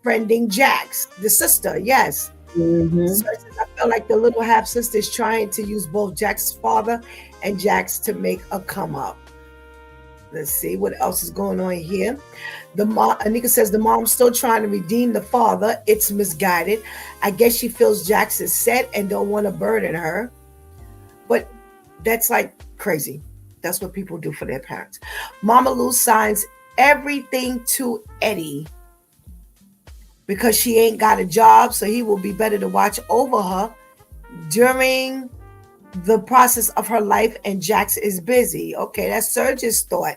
friending Jax, the sister. Yes. Mm-hmm. So I feel like the little half sister is trying to use both Jax's father and Jax to make a come up. Let's see what else is going on here. Anika says the mom's still trying to redeem the father. It's misguided. I guess she feels Jax is set and don't want to burden her. But that's like crazy. That's what people do for their parents. Mama Lou signs everything to Eddie because she ain't got a job, so he will be better to watch over her during the process of her life, and Jax is busy. Okay, that's Serge's thought.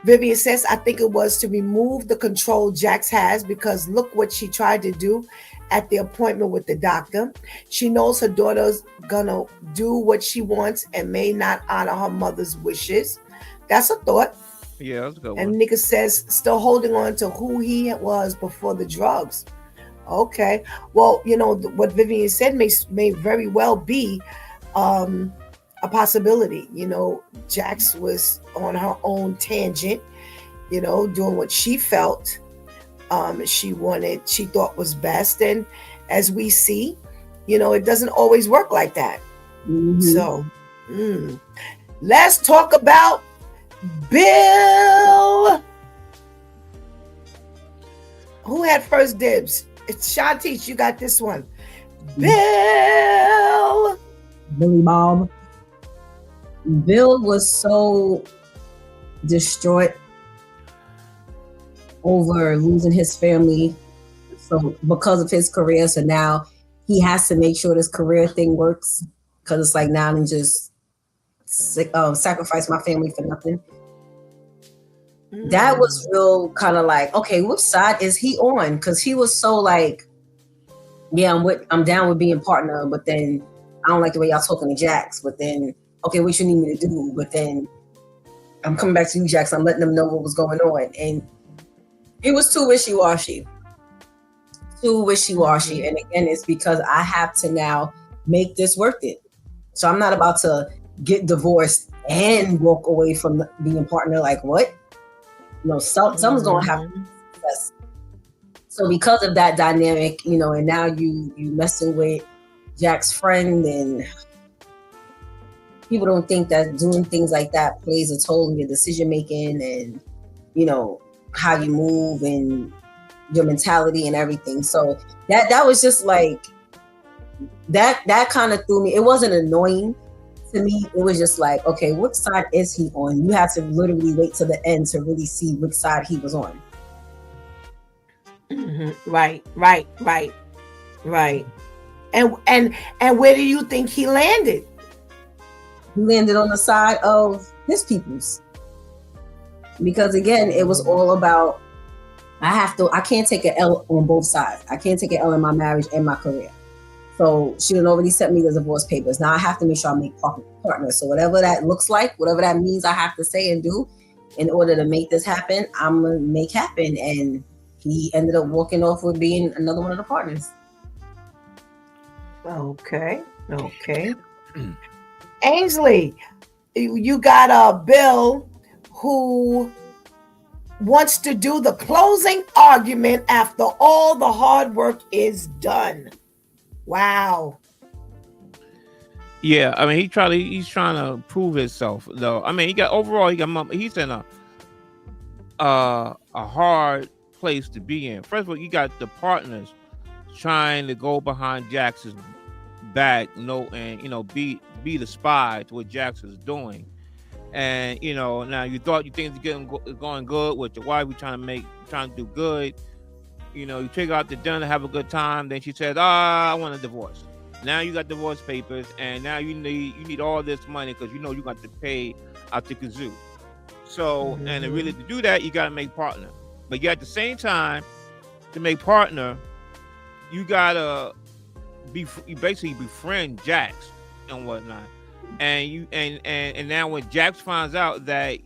Vivian says, I think it was to remove the control Jax has, because look what she tried to do at the appointment with the doctor. She knows her daughter's gonna do what she wants and may not honor her mother's wishes. That's a thought. Yeah, that's a good one. And Nika says, still holding on to who he was before the drugs. Okay. Well, you know, what Vivian said may very well be a possibility. You know, Jax was on her own tangent, you know, doing what she felt she thought was best. And as we see, you know, it doesn't always work like that. Mm-hmm. So let's talk about Bill. Who had first dibs? It's Shantice. You got this one. Bill. Billy Bob. Bill was so distraught over losing his family, so because of his career. So now he has to make sure this career thing works, because it's like, now I'm just sacrifice my family for nothing. That was real kind of like, okay, which side is he on? Because he was so like, yeah, I'm down with being partner, but then I don't like the way y'all talking to Jax. But then, okay, what you need me to do? But then I'm coming back to you, Jax. I'm letting them know what was going on. And it was too wishy-washy. And again, it's because I have to now make this worth it. So I'm not about to get divorced and walk away from being partner. Like, what? No, someone's going to have to success. So because of that dynamic, you know, and now you messing with Jack's friend, and people don't think that doing things like that plays a toll in your decision making and, you know, how you move and your mentality and everything. So that was just like, that kind of threw me. It wasn't annoying to me. It was just like, okay, which side is he on? You have to literally wait to the end to really see which side he was on. Mm-hmm. Right. And where do you think he landed? He landed on the side of his peoples. Because again, it was all about, I can't take an L on both sides. I can't take an L in my marriage and my career. So she had already sent me the divorce papers. Now I have to make sure I make partners. So whatever that looks like, whatever that means I have to say and do in order to make this happen, I'm going to make happen. And he ended up walking off with being another one of the partners. Okay. Ainsley, you got a Bill who wants to do the closing argument after all the hard work is done. Wow. Yeah, I mean, he's trying to prove himself though. I mean, he's in a hard place to be in. First of all, you got the partners trying to go behind Jackson's back, and be the spy to what Jackson's doing. And now you think it's going good with your wife. We trying to do good. You take her out to dinner, have a good time. Then she says, I want a divorce. Now you got divorce papers, and now you need all this money because you got to pay out the kazoo. So, and to do that, you got to make partner. But at the same time, to make partner, you gotta you basically befriend Jax and whatnot. And now when Jax finds out that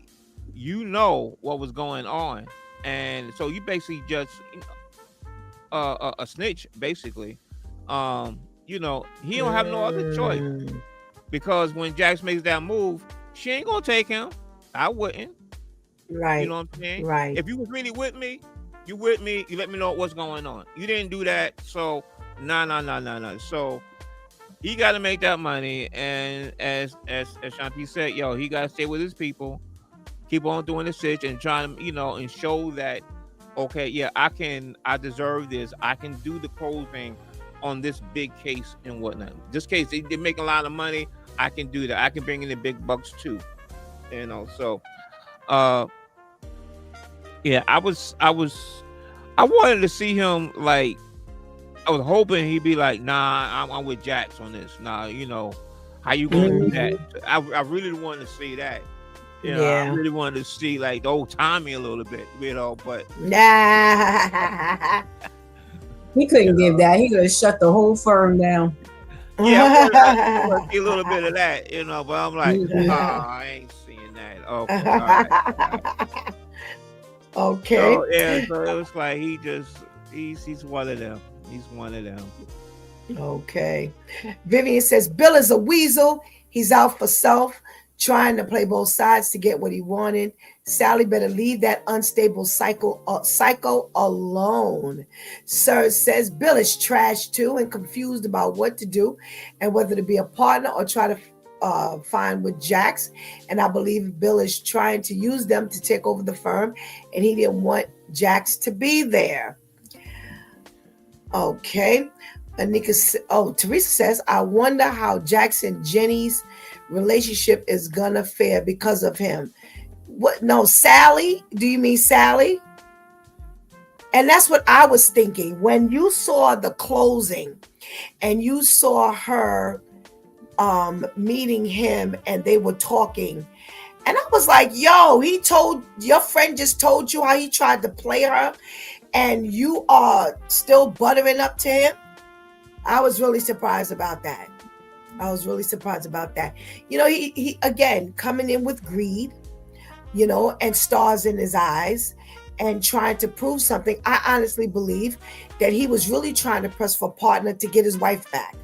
what was going on, and so you basically just a snitch basically. He don't have no other choice, because when Jax makes that move, she ain't gonna take him. I wouldn't. Right. You know what I'm saying? Right. If you was really with me, you let me know what's going on. You didn't do that, so no. So he got to make that money, and as Shanti said, he got to stay with his people, keep on doing the shit, and trying to and show that, okay, yeah, I deserve this. I can do the closing on this big case and whatnot. This case, they're making a lot of money. I can do that. I can bring in the big bucks too. So yeah, I wanted to see him, like, I was hoping he'd be like, nah, I'm with Jax on this. Nah, how you gonna do that? I really wanted to see that. I really wanted to see like the old Tommy a little bit, but nah. He couldn't give that. He could have shut the whole firm down. Yeah, I want to see a little bit of that, but I'm like, I ain't seeing that. Okay. All right. Okay. So it was like he's one of them. He's one of them. Okay. Vivian says Bill is a weasel. He's out for self, trying to play both sides to get what he wanted. Sally better leave that unstable psycho alone. Sir says Bill is trash too and confused about what to do and whether to be a partner or try to find with Jax. And I believe Bill is trying to use them to take over the firm, and he didn't want Jax to be there. Okay. Teresa says, I wonder how Jax and Jenny's relationship is gonna fare because of him. What? No, Sally? Do you mean Sally? And that's what I was thinking when you saw the closing and you saw her meeting him and they were talking, and I was like, yo, your friend just told you how he tried to play her and you are still buttering up to him. I was really surprised about that. He again coming in with greed, and stars in his eyes and trying to prove something. I honestly believe that he was really trying to press for a partner to get his wife back.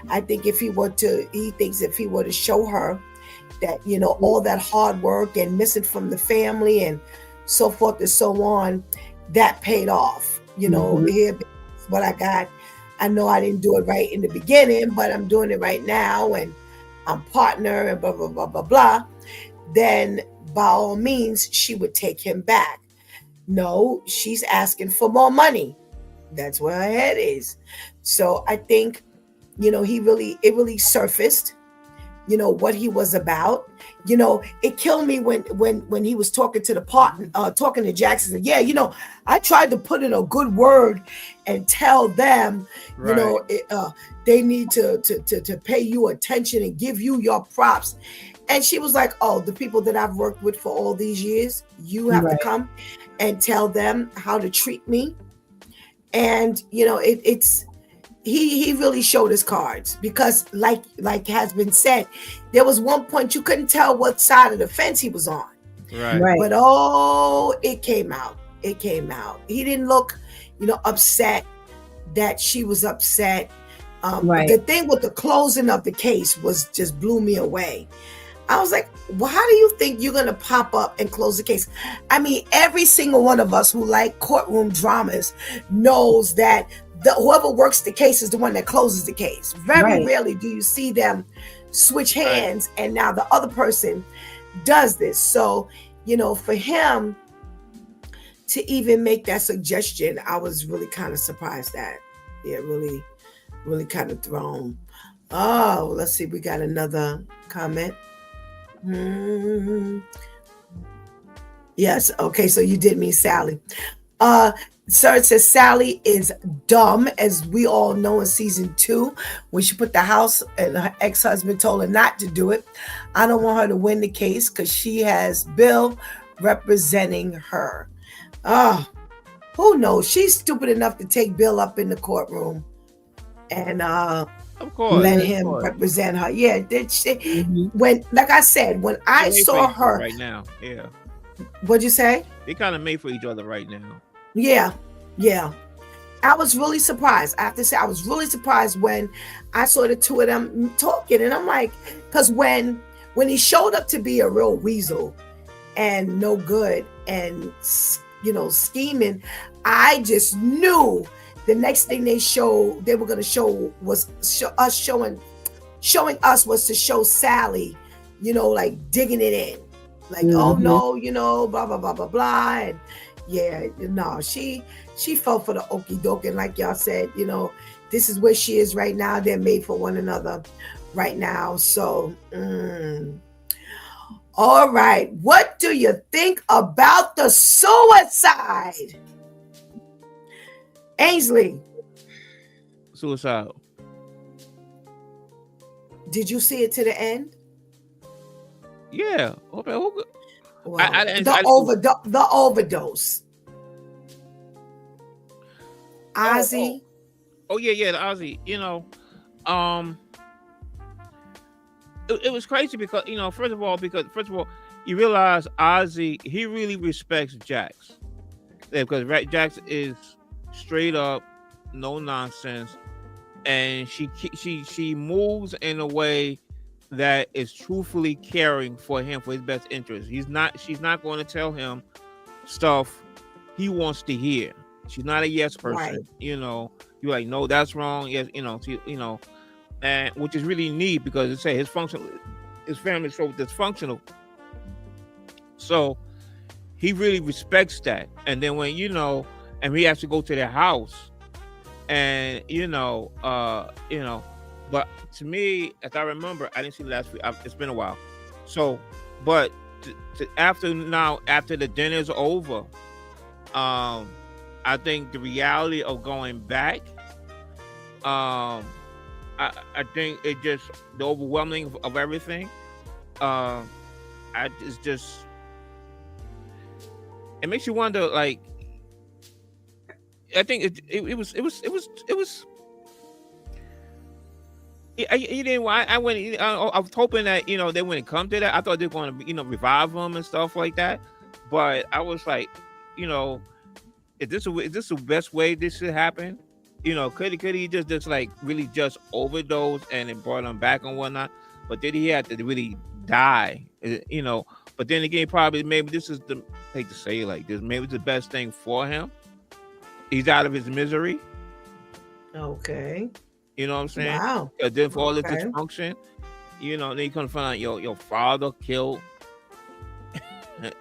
I think he thinks if he were to show her that, all that hard work and missing from the family and so forth and so on, that paid off. Here's what I got. I know I didn't do it right in the beginning, but I'm doing it right now, and I'm partner and blah, blah, blah, blah, blah. Then by all means, she would take him back. No, she's asking for more money. That's where her head is. So I think, it really surfaced, what he was about. It killed me when he was talking to the partner, talking to Jackson. Yeah, I tried to put in a good word and tell them, Right. They need to pay you attention and give you your props. And she was like, oh, the people that I've worked with for all these years, you have to come and tell them how to treat me. And, he really showed his cards, because like has been said, there was one point you couldn't tell what side of the fence he was on. Right. But it came out. He didn't look, upset that she was upset. The thing with the closing of the case just blew me away. I was like, well, how do you think you're going to pop up and close the case? I mean, every single one of us who like courtroom dramas knows that whoever works the case is the one that closes the case. Very rarely do you see them switch hands, and now the other person does this. So, for him to even make that suggestion, I was really kind of surprised at. Yeah, really, really kind of thrown. Oh, let's see. We got another comment. Yes. Okay. So you did mean Sally. Sir, it says Sally is dumb, as we all know in season 2, when she put the house and her ex-husband told her not to do it. I don't want her to win the case because she has Bill representing her. Who knows? She's stupid enough to take Bill up in the courtroom and of course, let him represent her. Yeah, when, like I said, when I saw her right now, yeah. What'd you say? They kind of made for each other right now. Yeah. I was really surprised. I have to say, I was really surprised when I saw the two of them talking, and I'm like, because when he showed up to be a real weasel and no good and scheming, I just knew the next thing they were going to show was showing us was to show Sally, like digging it in, like, oh no, blah blah blah blah blah, and yeah, no, she fell for the okie doke, and like y'all said, this is where she is right now. They're made for one another right now. So, all right, what do you think about the suicide, Ainsley? Suicide. Did you see it to the end? Yeah. Okay. Well, the overdose. Ozzy. Oh yeah, the Ozzy. It was crazy because first of all, you realize Ozzy, he really respects Jax. Yeah, because Jax is straight up, no nonsense, and she moves in a way that is truthfully caring for him, for his best interest. She's not going to tell him stuff he wants to hear. She's not a yes person. Right. You're like, no, that's wrong. Yes, and which is really neat because his family is so dysfunctional. So he really respects that. And then when and we have to go to their house, and but to me, as I remember, I didn't see the last week. It's been a while. So, but after the dinner's over, I think the reality of going back, I think it just the overwhelming of everything. It makes you wonder. Like, I think it was. I was hoping that they wouldn't come to that. I thought they were going to revive them and stuff like that. But I was like, is this the best way this should happen? Could he just like really just overdose and it brought him back and whatnot? But did he have to really die? But then again, probably maybe this is I hate to say it like this, maybe it's the best thing for him. He's out of his misery. Okay. You know what I'm saying? Wow. Then for all the dysfunction, then you come find out your father killed.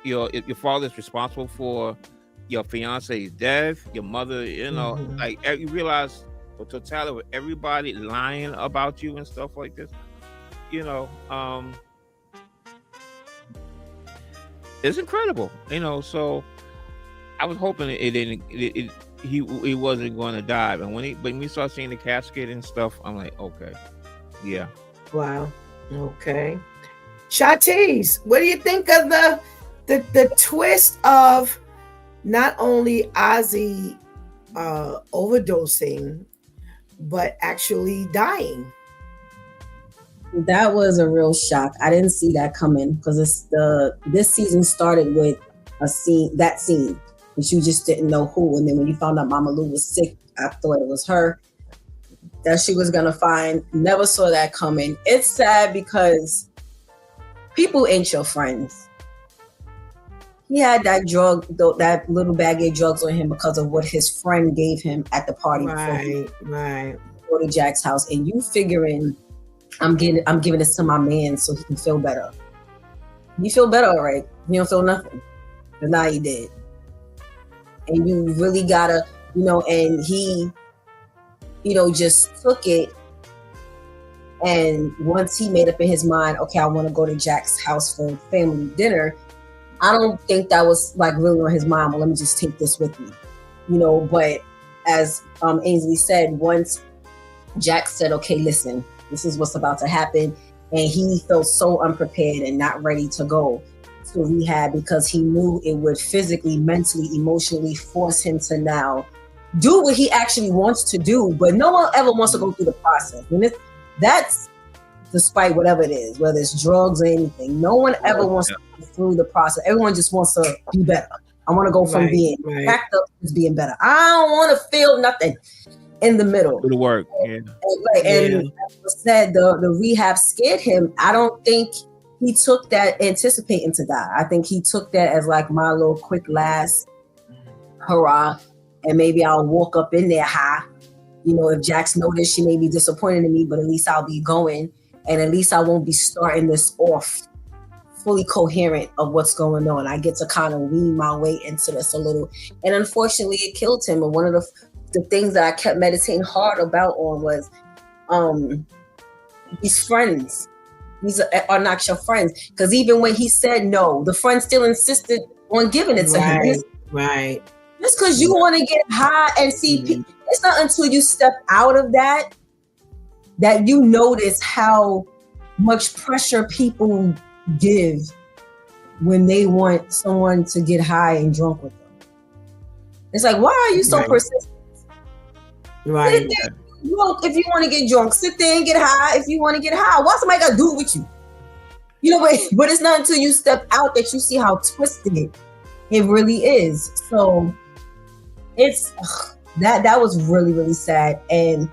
your father's responsible for your fiance's death. Your mother, like you realize the totality of everybody lying about you and stuff like this. It's incredible. So I was hoping he wasn't going to die, but when we start seeing the casket and stuff, I'm like, okay, yeah. Wow. Okay. Shantice, what do you think of the twist of not only Ozzy overdosing, but actually dying? That was a real shock. I didn't see that coming because this season started with that scene. But you just didn't know who. And then when you found out Mama Lou was sick, I thought it was her that she was going to find. Never saw that coming. It's sad because people ain't your friends. He had that that little baggie of drugs on him because of what his friend gave him at the party. Right. Go to Jack's house. And you figuring I'm giving this to my man so he can feel better. You feel better, all right? You don't feel nothing. But now he did. And you really gotta, and he, just took it. And once he made up in his mind, okay, I want to go to Jack's house for family dinner, I don't think that was like really on his mind. Well, let me just take this with me, But as Ainsley said, once Jack said, okay, listen, this is what's about to happen, and he felt so unprepared and not ready to go to rehab because he knew it would physically, mentally, emotionally force him to now do what he actually wants to do. But no one ever wants to go through the process. And that's despite whatever it is, whether it's drugs or anything. No one ever wants to go through the process. Everyone just wants to be better. I want to go from being backed up to being better. I don't want to feel nothing in the middle. Do the work. Yeah. And as I said, the rehab scared him. I don't think he took that anticipating to die. I think he took that as like my little quick last hurrah. And maybe I'll walk up in there high. If Jax noticed, she may be disappointed in me, but at least I'll be going. And at least I won't be starting this off fully coherent of what's going on. I get to kind of wean my way into this a little. And unfortunately, it killed him. And one of the things that I kept meditating hard about was these friends. These are not your friends. Because even when he said no, the friend still insisted on giving it to him. Right. Just because you want to get high and see people, it's not until you step out of that you notice how much pressure people give when they want someone to get high and drunk with them. It's like, why are you so persistent? Right. Sit there, if you want to get drunk, sit there and get high. If you want to get high, why somebody got to do it with you? But it's not until you step out that you see how twisted it really is. So it's that was really, really sad. And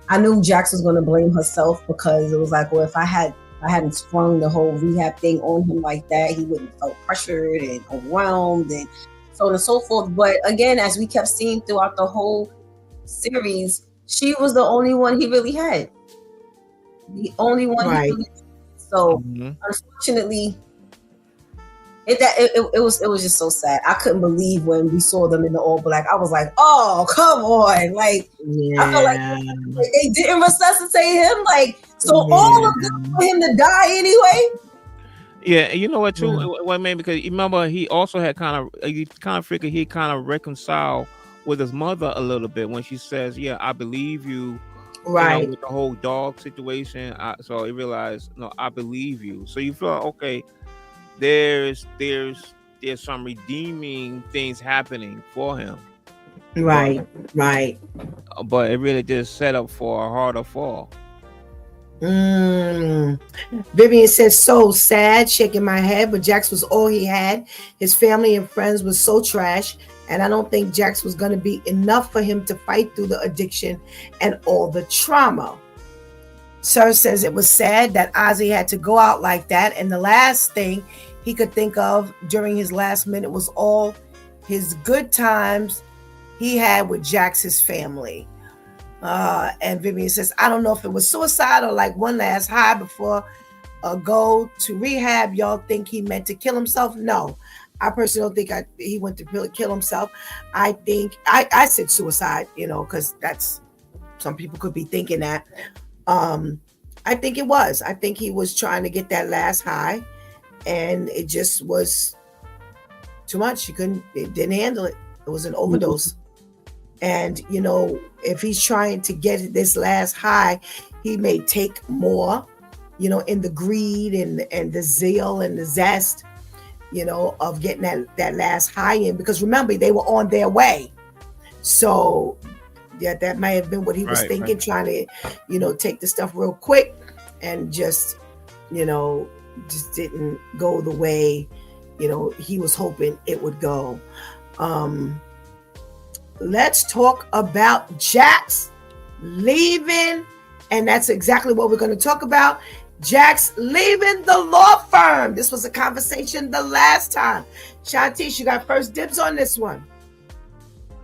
I knew Jax was going to blame herself because it was like, well, if I hadn't sprung the whole rehab thing on him like that, he wouldn't have felt pressured and overwhelmed and so on and so forth. But again, as we kept seeing throughout the whole series, she was the only one he really had. The only one he really had. So unfortunately, it was just so sad. I couldn't believe when we saw them in the all black. I was like, oh, come on. Like, I felt like they didn't resuscitate him. Like, so all of them for him to die anyway. Yeah, you know what too? What man? Because remember, he also had figured he kind of reconciled with his mother a little bit when she says, "Yeah, I believe you." Right. With the whole dog situation, so he realized, no, I believe you. So you feel okay. There's some redeeming things happening for him. Right. But it really just set up for a harder fall. Vivian says, so sad, shaking my head, but Jax was all he had. His family and friends was so trash, and I don't think Jax was going to be enough for him to fight through the addiction and all the trauma. Sir says it was sad that Ozzy had to go out like that, and the last thing he could think of during his last minute was all his good times he had with Jax's family. And Vivian says, I don't know if it was suicide or like one last high before go to rehab. Y'all think he meant to kill himself? No, I personally don't think he went to kill himself. I think I said suicide, because that's, some people could be thinking that. I think it was. I think he was trying to get that last high, and it just was too much. It didn't handle it. It was an overdose. And, if he's trying to get this last high, he may take more, in the greed and the zeal and the zest, of getting that last high in. Because remember, they were on their way. So yeah, that might have been what he was thinking, trying to, take the stuff real quick, and just didn't go the way, he was hoping it would go. Let's talk about Jax leaving, and that's exactly what we're going to talk about. Jax leaving the law firm. This was a conversation the last time. Shantice, you got first dibs on this one.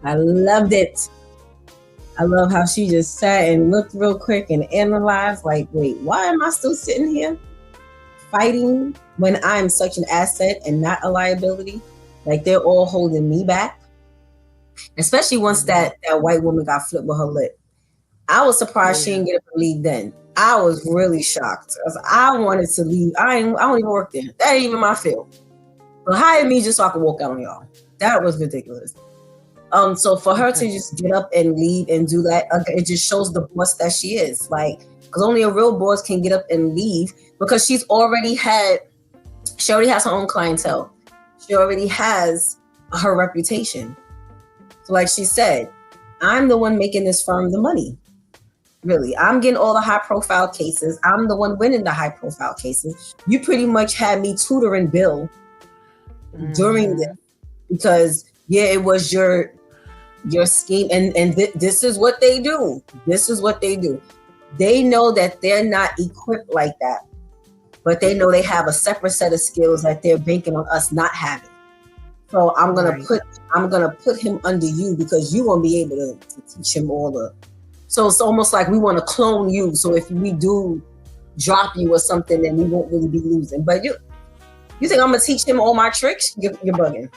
I loved it. I love how she just sat and looked real quick and analyzed, like, wait, why am I still sitting here fighting when I'm such an asset and not a liability? Like, they're all holding me back. Especially once that white woman got flipped with her lip. I was surprised she didn't get up and leave then. I was really shocked. I wanted to leave. I don't even work there. That ain't even my field. But hire me just so I could walk out on y'all. That was ridiculous. So for her to just get up and leave and do that, it just shows the boss that she is. Like, because only a real boss can get up and leave, because she already has her own clientele. She already has her reputation. So like she said, I'm the one making this firm the money. Really, I'm getting all the high profile cases. I'm the one winning the high profile cases. You pretty much had me tutoring Bill during this, because it was your scheme, and this is what they do. This is what they do. They know that they're not equipped like that, but they know they have a separate set of skills that they're banking on us not having. So I'm gonna put him under you, because you won't be able to teach him all the. So it's almost like we want to clone you. So if we do drop you or something, then we won't really be losing. But you think I'm gonna teach him all my tricks? You're bugging.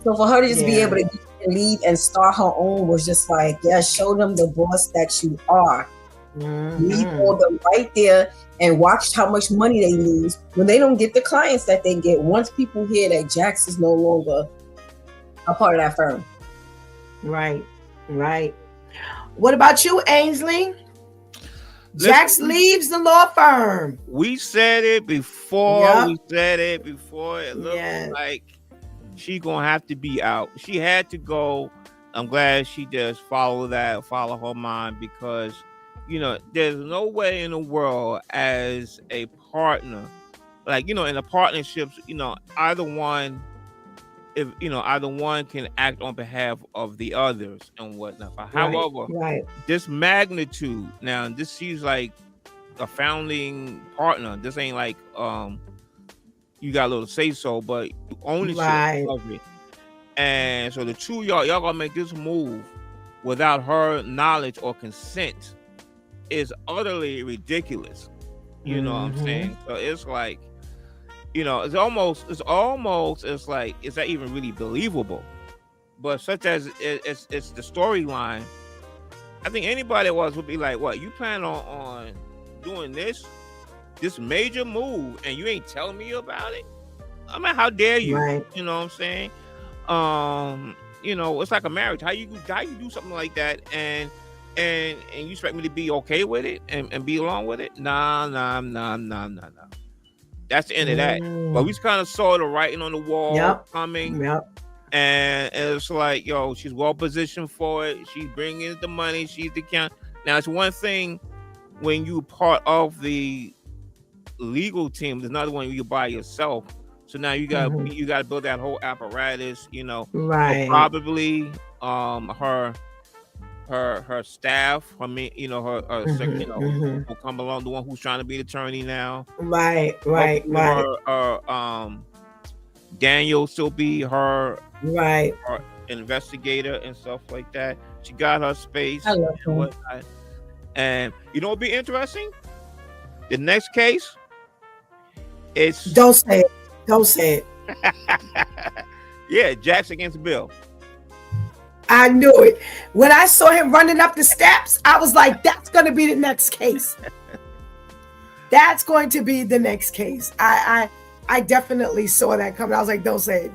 So for her to just be able to leave and start her own was just like, show them the boss that you are. Leave all them right there and watch how much money they lose when they don't get the clients that they get once people hear that Jax is no longer a part of that firm. Right. What about you, Ainsley? Jax leaves the law firm. We said it before. It looks like she's gonna have to be out. She had to go. I'm glad she just follow her mind, because there's no way in the world as a partner, like in the partnerships, either one can act on behalf of the others and whatnot. But however, this magnitude, now this seems like a founding partner. This ain't like you got a little say so, but ownership of it. And so the two y'all gonna make this move without her knowledge or consent is utterly ridiculous. You know what I'm saying? So it's like, it's like, is that even really believable? But such as it's the storyline, I think anybody would be like, what, you plan on doing this major move and you ain't telling me about it? I mean, how dare you? You know what I'm saying? It's like a marriage. How you do something like that and you expect me to be okay with it and be along with it? Nah. That's the end of that. But we kind of saw the writing on the wall coming. And it's like, she's well positioned for it. She's bringing the money. She's the count. Now, it's one thing when you part of the legal team. There's another one when you by yourself. So now you got to build that whole apparatus. Probably her staff. I mean, her second, will come along. The one who's trying to be the attorney now. Right. Daniel still be her investigator and stuff like that. She got her space. I love her. And what'll be interesting? The next case, it's don't say it. Yeah, Jax against Bill. I knew it. When I saw him running up the steps, I was like, that's going to be the next case. That's going to be the next case. I definitely saw that coming. I was like, don't say it.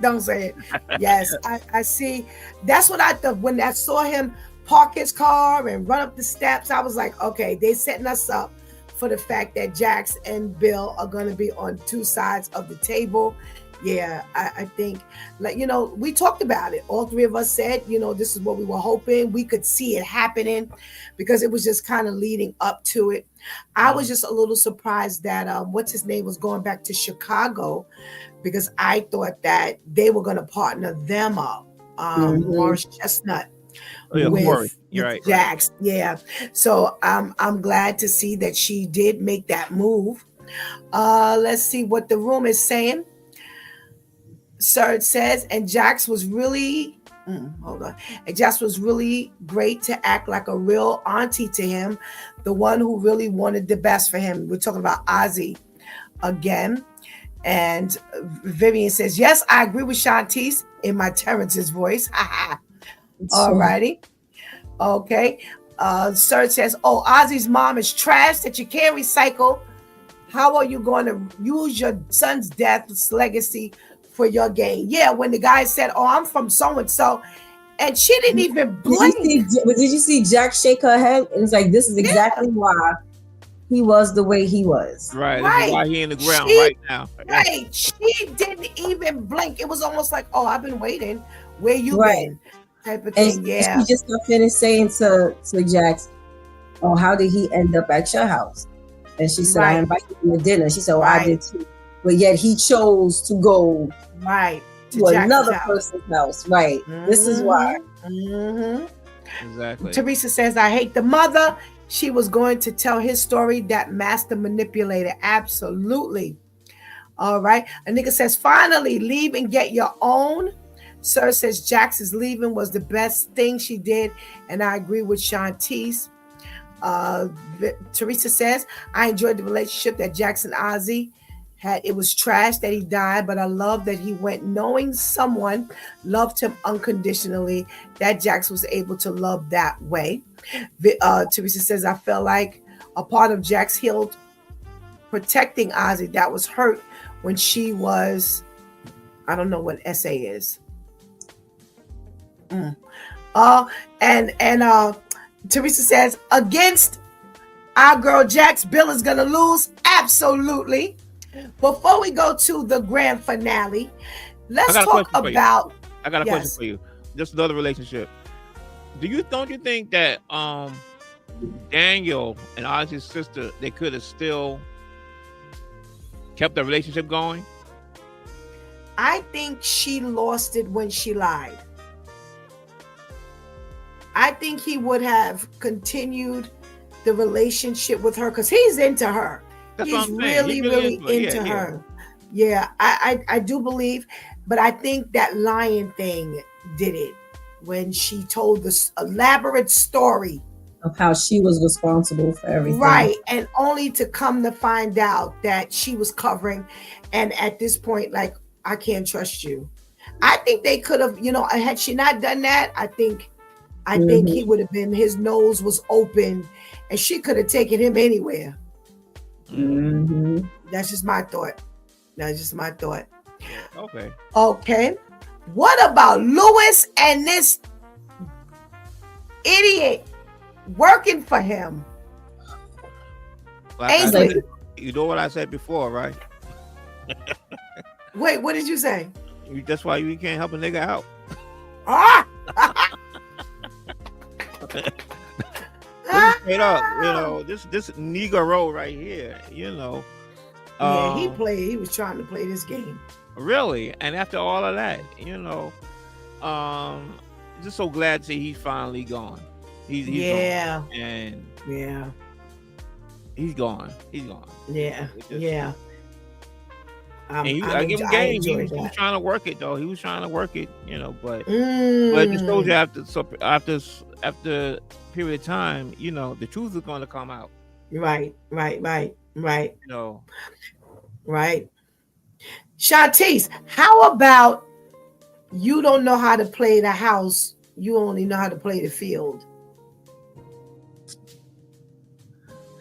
Yes, I see. That's what I thought. When I saw him park his car and run up the steps, I was like, okay, they setting us up for the fact that Jax and Bill are going to be on two sides of the table. Yeah, I think, like, we talked about it. All three of us said, this is what we were hoping. We could see it happening because it was just kind of leading up to it. I was just a little surprised that what's his name was going back to Chicago, because I thought that they were going to partner them up. Morris Chestnut with Jax. Yeah. So I'm glad to see that she did make that move. Let's see what the room is saying. Serge says, and Jax was really Hold on. And Jess was really great to act like a real auntie to him, the one who really wanted the best for him. We're talking about Ozzy again. And Vivian says, yes, I agree with Shantice in my Terrence's voice. All righty. Okay. Serge says, oh, Ozzy's mom is trash that you can't recycle. How are you going to use your son's death's legacy for your gain? Yeah, when the guy said, oh, I'm from so-and-so, and she didn't even blink. Did you see Jack shake her head? And it's like, this is exactly why he was the way he was. Right. This is why he in the ground right now. Right. She didn't even blink. It was almost like, oh, I've been waiting. Where you been? Type of thing. And she just got finished saying to Jax, oh, how did he end up at your house? And she said, I invited him to dinner. She said, well, I did too. But yet he chose to go to another person's house. Right. Mm-hmm. This is why. Mm-hmm. Exactly. Teresa says, I hate the mother. She was going to tell his story, that master manipulator. Absolutely. All right. Anika says, finally, leave and get your own. Sir says, Jax's leaving was the best thing she did. And I agree with Shantice. Teresa says, I enjoyed the relationship that Jax and Ozzy had. It was trash that he died, but I love that he went knowing someone loved him unconditionally, that Jax was able to love that way. Teresa says, I felt like a part of Jax healed protecting Ozzy that was hurt when she was, I don't know what SA is. Teresa says, against our girl Jax, Bill is going to lose. Absolutely. Before we go to the grand finale, let's talk about... I got a question for you. Just another relationship. Don't you think that Daniel and Ozzy's sister, they could have still kept the relationship going? I think she lost it when she lied. I think he would have continued the relationship with her because he's into her. He's really into her. Yeah, I do believe, but I think that lying thing did it when she told this elaborate story of how she was responsible for everything. Right, and only to come to find out that she was covering, and at this point, like, I can't trust you. I think they could have, had she not done that, I think he would have been, his nose was open and she could have taken him anywhere. Mm-hmm. That's just my thought. Okay. What about Lewis and this idiot working for him? Well, you know what I said before, right? Wait, what did you say? That's why you can't help a nigga out. Straight up, this Negro right here, Yeah, he was trying to play this game. Really, and after all of that, just so glad to see he's finally gone. He's gone. And he's gone. Yeah. I give him game. He was trying to work it though. But it just shows you after a period of time, the truth is going to come out. Right. Right. Shantice, how about you don't know how to play the house, you only know how to play the field?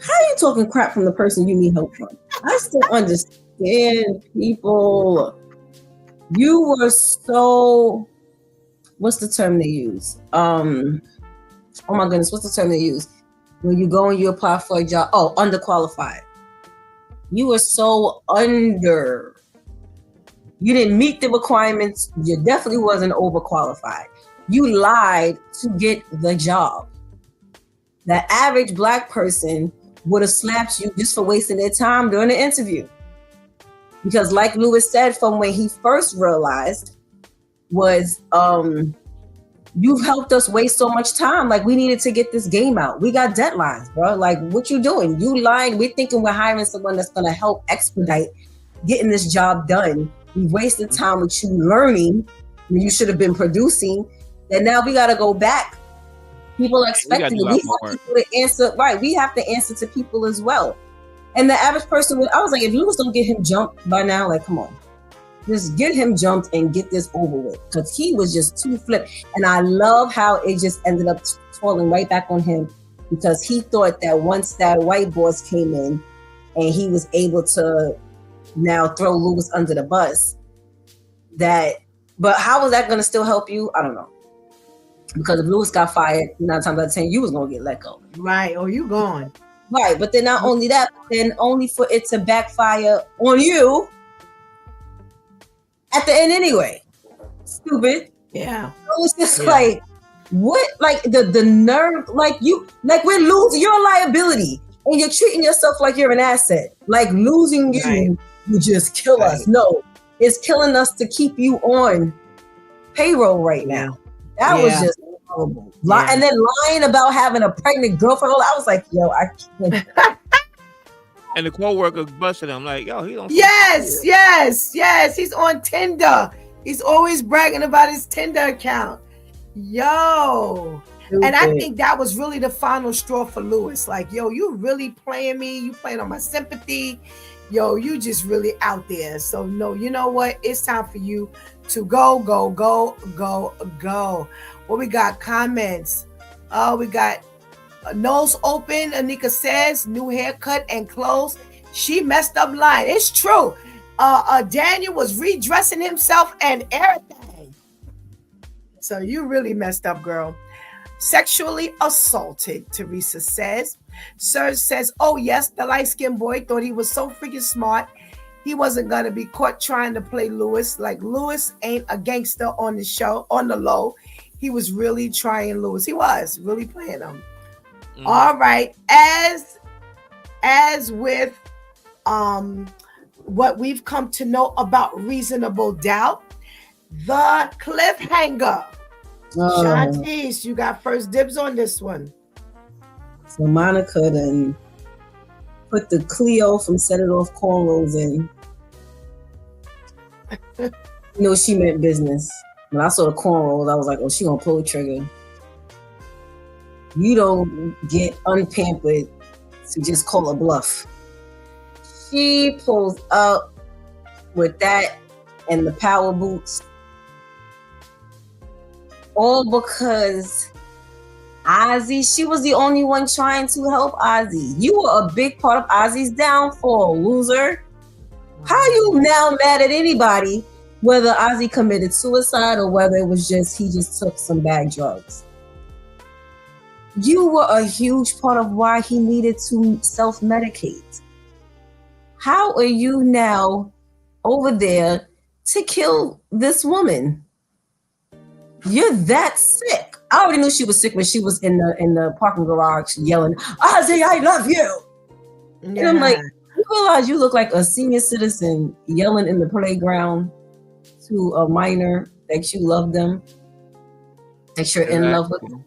How are you talking crap from the person you need help from? I still understand people. You were so, what's the term they use? Oh my goodness, what's the term they use? When you go and you apply for a job, underqualified. You were so under. You didn't meet the requirements. You definitely wasn't overqualified. You lied to get the job. The average Black person would have slapped you just for wasting their time during the interview. Because like Lewis said, from when he first realized was, you've helped us waste so much time. Like, we needed to get this game out. We got deadlines, bro. Like, what you doing? You lying. We're thinking we're hiring someone that's going to help expedite getting this job done. We wasted time with you learning when you should have been producing. And now we got to go back. People are expecting it. We have to answer. Right. We have to answer to people as well. And the average person I was like, if Lewis don't get him jumped by now, like, come on. Just get him jumped and get this over with. Because he was just too flipped. And I love how it just ended up falling right back on him. Because he thought that once that white boss came in and he was able to now throw Lewis under the bus, but how was that going to still help you? I don't know. Because if Lewis got fired, 9 times out of 10, you was going to get let go. Right. Or you gone. Right. But then not only that, then only for it to backfire on you at the end anyway. Stupid. Yeah. It was just like, what? Like the nerve, like we're losing, you're a liability and you're treating yourself like you're an asset. Like losing you would just kill us. No, it's killing us to keep you on payroll right now. That was just horrible. And then lying about having a pregnant girlfriend. I was like, yo, I can't. And the co-worker busted him like, yo, he don't. Yes. He's on Tinder. He's always bragging about his Tinder account. Yo. Stupid. And I think that was really the final straw for Lewis. Like, yo, you really playing me. You playing on my sympathy. Yo, you just really out there. So no, you know what? It's time for you to go. Well, we got comments. We got nose open. Anika says new haircut and clothes. She messed up line. It's true. Daniel was redressing himself and everything. So you really messed up, girl. Sexually assaulted, Teresa says. Serge says, oh yes, the light-skinned boy thought he was so freaking smart. He wasn't going to be caught trying to play Lewis. Like Lewis ain't a gangster on the show, on the low. He was really trying Lewis. He was really playing him. All right. As with what we've come to know about Reasonable Doubt, the cliffhanger. Shantice, you got first dibs on this one. So Monica then put the Cleo from Set It Off cornrows in. She meant business. When I saw the cornrows, I was like, oh, she gonna pull the trigger. You don't get unpampered to just call a bluff. She pulls up with that and the power boots. All because Ozzy, she was the only one trying to help Ozzy. You were a big part of Ozzy's downfall, loser. How are you now mad at anybody, whether Ozzy committed suicide or whether it was just he just took some bad drugs? You were a huge part of why he needed to self-medicate. How are you now over there to kill this woman? You're that sick. I already knew she was sick when she was in the parking garage yelling, Ozzy, I love you. And I'm like, you realize you look like a senior citizen yelling in the playground to a minor that you love them, that you're in love with them.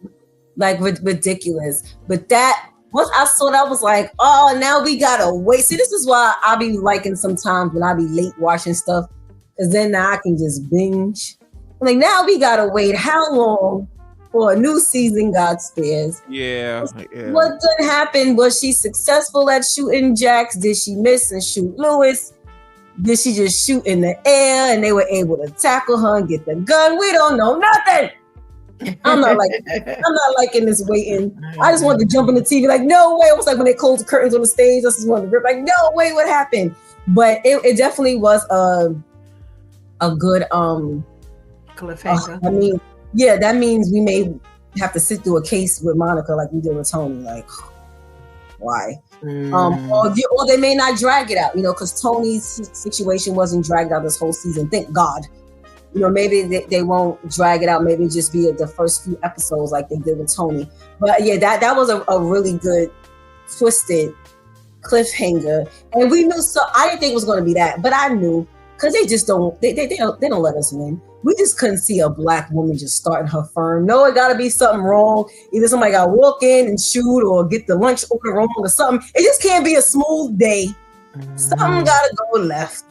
Like ridiculous. But that, once I saw that, I was like, oh, now we gotta wait. See, this is why I be liking sometimes when I be late watching stuff, because then now I can just binge. I'm like, now we gotta wait how long for a new season, God spares. Yeah. What did happen? Was she successful at shooting Jax? Did she miss and shoot Lewis? Did she just shoot in the air and they were able to tackle her and get the gun? We don't know nothing. I'm not liking this waiting. I just wanted to jump on the TV like, no way. It was like when they closed the curtains on the stage, I just wanted to rip like, no way, what happened? But it definitely was a good cliffhanger. I mean, yeah, that means we may have to sit through a case with Monica like we did with Tony. Like, why? Or they may not drag it out, because Tony's situation wasn't dragged out this whole season. Thank God. Maybe they won't drag it out. Maybe just be the first few episodes like they did with Tony. But yeah, that was a really good twisted cliffhanger. And we knew, so I didn't think it was going to be that, but I knew, because they just don't let us win. We just couldn't see a black woman just starting her firm. No, it got to be something wrong. Either somebody got to walk in and shoot or get the lunch order wrong or something. It just can't be a smooth day. Something got to go left.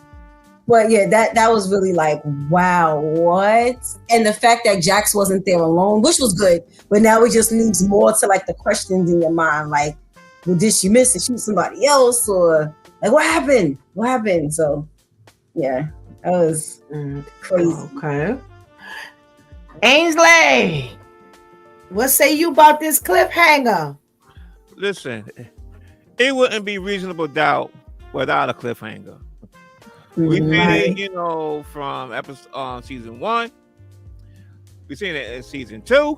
But yeah, that was really like, wow, what? And the fact that Jax wasn't there alone, which was good, but now it just leaves more to like the questions in your mind, like, well, did she miss and shoot somebody else, or like what happened? What happened? So yeah, that was crazy. Okay. Ainsley, what say you about this cliffhanger? Listen, it wouldn't be reasonable doubt without a cliffhanger. We've seen it, from episode season 1. We've seen it in season 2.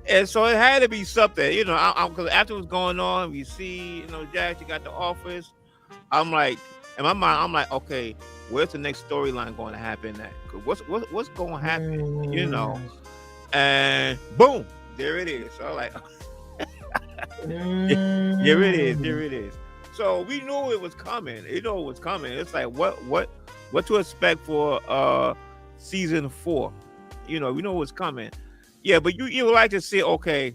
And so it had to be something, because after what's going on, we see, Jax, you got the office. I'm like, in my mind, I'm like, okay, where's the next storyline going to happen at? What's going to happen, And boom, there it is. So I'm like, here it is. So we knew it was coming. It's like what to expect for season 4. We know what's coming. Yeah, but you would like to see, okay,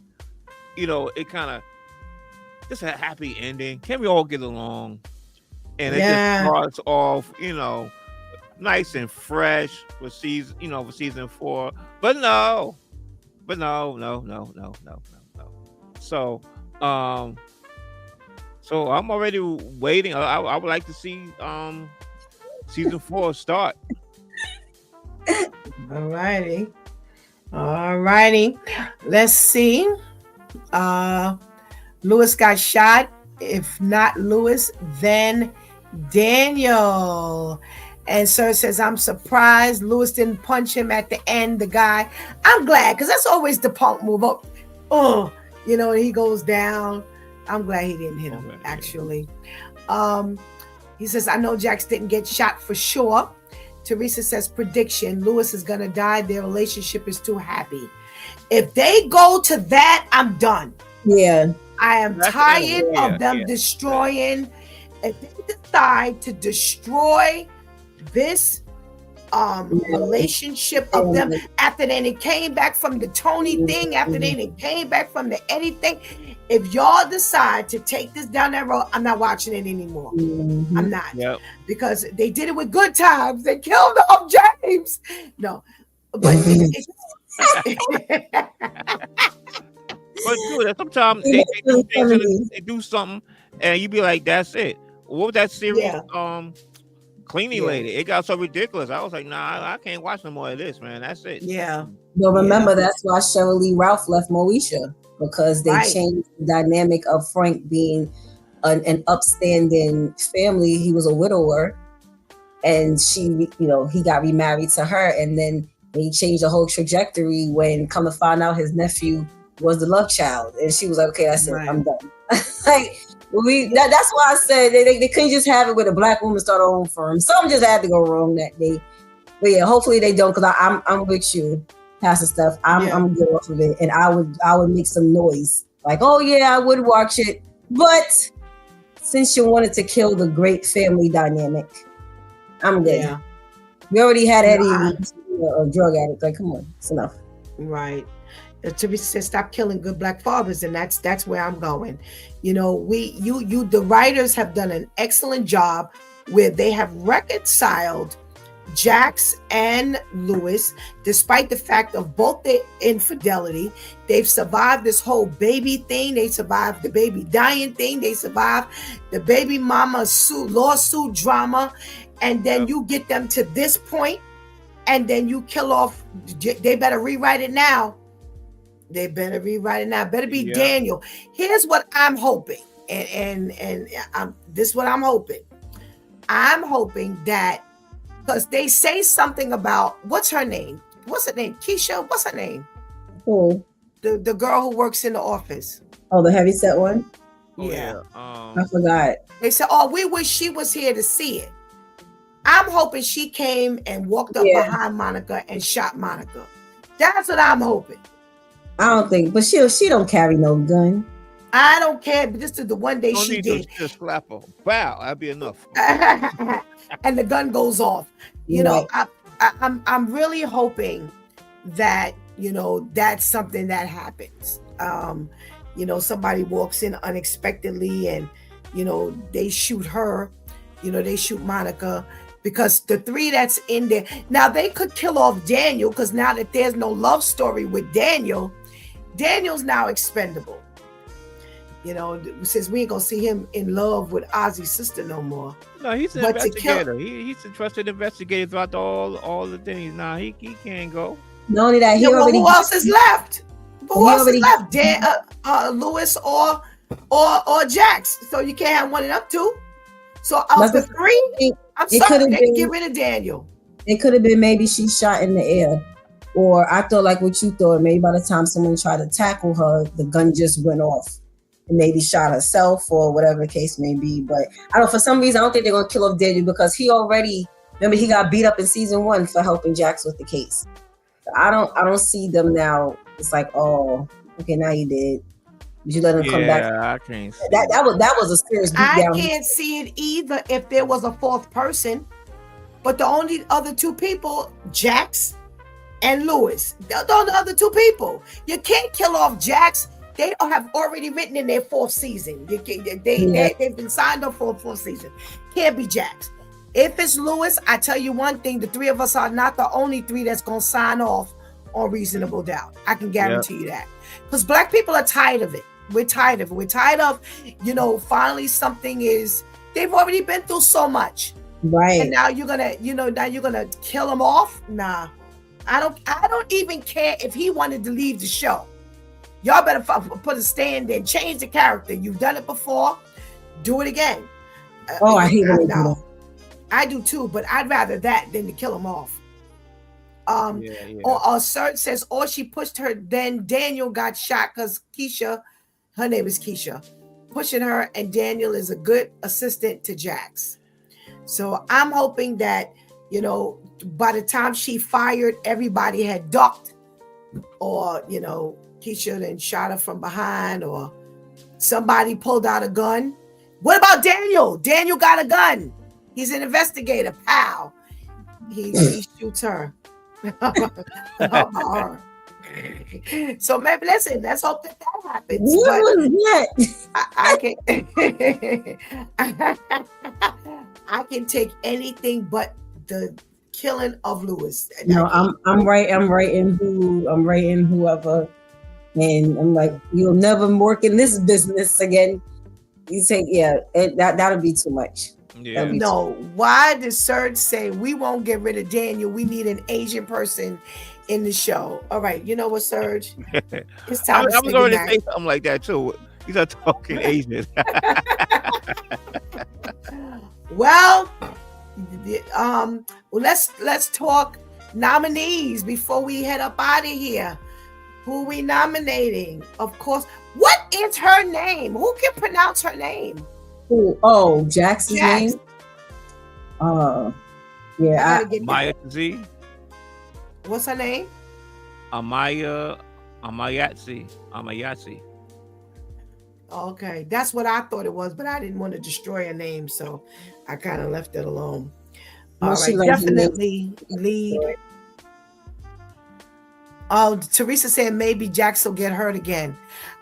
it kind of just a happy ending. Can we all get along? And it just starts off, nice and fresh for season 4. But no. So so I'm already waiting. I would like to see season 4 start. All righty. Let's see. Lewis got shot. If not Lewis, then Daniel. And Sir says, I'm surprised Lewis didn't punch him at the end, the guy. I'm glad, because that's always the punk move up. And he goes down. I'm glad he didn't hit him, actually. He says, I know Jax didn't get shot for sure. Teresa says, prediction, Lewis is going to die. Their relationship is too happy. If they go to that, I'm done. Yeah. I am tired of them destroying. If they decide to destroy this relationship of them after they came back from the Tony thing, after they came back from the Eddie thing, if y'all decide to take this down that road, I'm not watching it anymore. I'm not. Because they did it with Good Times. They killed off James. No. But but dude, sometimes they do something and you be like, that's it. What was that series? Cleaning Lady. It got so ridiculous. I was like, nah, I can't watch no more of this, man. That's it. Yeah. But remember, that's why Sheryl Lee Ralph left Moesha, because they changed the dynamic of Frank being an upstanding family. He was a widower, and she, he got remarried to her, and then they changed the whole trajectory when come to find out his nephew was the love child, and she was like, okay, that's it, I'm done. That's why I said they couldn't just have it with a black woman start her own firm. Something just had to go wrong that day. But yeah, hopefully they don't, because I'm with you, Pastor Steph. I'm good off of it, and I would make some noise like, oh yeah, I would watch it. But since you wanted to kill the great family dynamic, I'm good. Yeah. We already had Eddie, a drug addict. Like, come on, it's enough. Right. Teresa says, stop killing good black fathers, and that's where I'm going. The writers have done an excellent job where they have reconciled Jax and Lewis, despite the fact of both their infidelity. They've survived this whole baby thing. They survived the baby dying thing. They survived the baby mama lawsuit drama. And then you get them to this point, and then you kill off. They better rewrite it now. Better be Daniel. Here's what I'm hoping. And this is what I'm hoping. I'm hoping that, because they say something about, what's her name? Keisha? What's her name? Who? The girl who works in the office. Oh, the heavyset one? Yeah. I forgot. They said, we wish she was here to see it. I'm hoping she came and walked up behind Monica and shot Monica. That's what I'm hoping. I don't think, but she don't carry no gun. I don't care, but this is the one day she did. Just slap her. Wow, that'd be enough. And the gun goes off. I'm really hoping that that's something that happens. Somebody walks in unexpectedly and they shoot her. They shoot Monica because the 3 that's in there. Now they could kill off Daniel because now that there's no love story with Daniel's now expendable. Since we ain't gonna see him in love with Ozzy's sister no more. No, he's an investigator. He's a trusted investigator throughout all the things. Nah, he can't go. Not only that, who else is left? Who else is left? Lewis or Jax. So you can't have one of them two. So of the 3, I'm sorry, they can get rid of Daniel. It could have been maybe she shot in the air. Or I thought like what you thought, maybe by the time someone tried to tackle her, the gun just went off. And maybe shot herself or whatever the case may be. But for some reason, I don't think they're going to kill off Daniel because he got beat up in season 1 for helping Jax with the case. So I don't see them now. It's like, oh, okay, now you did. Would you let him come back? Yeah, I can't see that was a serious beatdown. I can't see it either if there was a 4th person. But the only other 2 people, Jax and Lewis, they're the other 2 people. You can't kill off Jax. They have already written in their 4th season. They've been signed up for a 4th season. Can't be Jax. If it's Lewis, I tell you one thing, the 3 of us are not the only 3 that's going to sign off on Reasonable Doubt. I can guarantee you that. Because Black people are tired of it. We're tired of it. We're tired of, finally something they've already been through so much. Right. And now you're going to kill them off? Nah. I don't even care if he wanted to leave the show. Y'all better put a stand and change the character. You've done it before. Do it again. I hate when they do that. I do too, but I'd rather that than to kill him off. Or Serge says, or she pushed her, then Daniel got shot because her name is Keisha, pushing her, and Daniel is a good assistant to Jax. So I'm hoping that, by the time she fired, everybody had ducked, or, Keisha then shot her from behind, or somebody pulled out a gun. What about Daniel? Daniel got a gun. He's an investigator. Pow. He shoots her. So maybe let's hope that happens. What was that? I can take anything but the killing of Lewis. No, I'm writing whoever, and I'm like, you'll never work in this business again. You say, that'll be too much. Yeah. No, why did Serge say we won't get rid of Daniel? We need an Asian person in the show. All right, you know what, Serge? It's time. I was going to say something like that too. He's not talking Asian. Well, let's talk nominees before we head up out of here. Who are we nominating? Of course. What is her name? Who can pronounce her name? Jax's name? Maya Z. What's her name? Amayatsi. Okay, that's what I thought it was, but I didn't want to destroy her name, so I kind of left it alone. All right, definitely lead. Oh, Teresa said maybe Jax will get hurt again.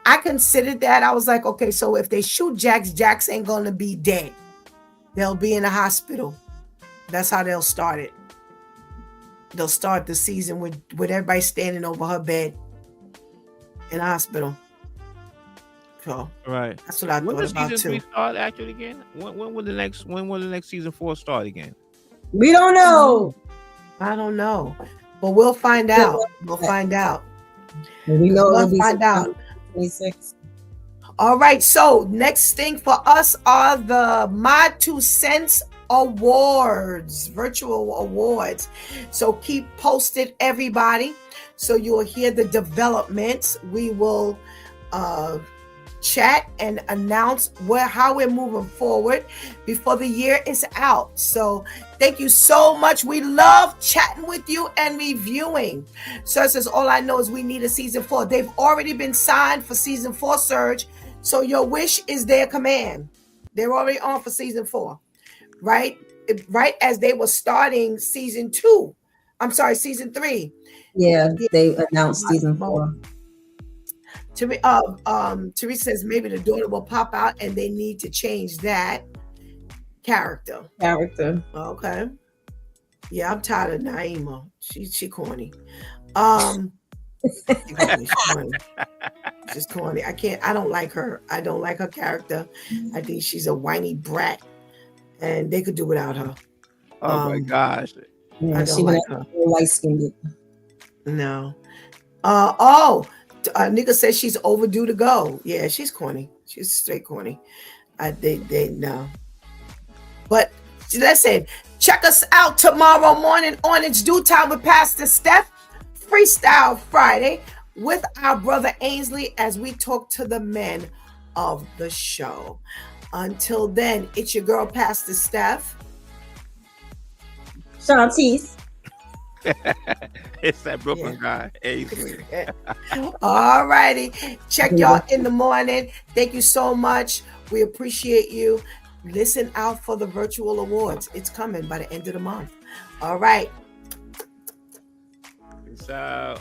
I considered that. I was like, okay, so if they shoot Jax ain't going to be dead. They'll be in a hospital. That's how they'll start it. They'll start the season with everybody standing over her bed in a hospital. So right, that's what I thought about too. When does season 3 start actually again? When will the next season 4 start again? We don't know. I don't know, but we'll find out. We'll find out. We know we'll find out. 26. All right. So next thing for us are the My 2 Cents Awards, virtual awards. So keep posted, everybody, so you'll hear the developments. We will chat and announce how we're moving forward before the year is out. So thank you so much. We love chatting with you and reviewing. So it says, all I know is we need a season 4. They've already been signed for season 4, Serge. So your wish is their command. They're already on for season 4, right? Right as they were starting season 3. Yeah, they announced season 4. Teresa says maybe the daughter will pop out and they need to change that. Character. Okay. Yeah, I'm tired of Naima. She corny. She's corny. She's corny. I don't like her. I don't like her character. I think she's a whiny brat, and they could do without her. Oh my gosh. Yeah, I don't like her. Light skinned. No. Nigga says she's overdue to go. Yeah, she's corny. She's straight corny. They no. But listen, check us out tomorrow morning on It's Due Time with Pastor Steph, Freestyle Friday with our brother Ainsley as we talk to the men of the show. Until then, it's your girl Pastor Steph. Shantice. It's that Brooklyn guy. Ainsley. All righty. Check y'all in the morning. Thank you so much. We appreciate you. Listen out for the virtual awards. It's coming by the end of the month. All right. Peace out.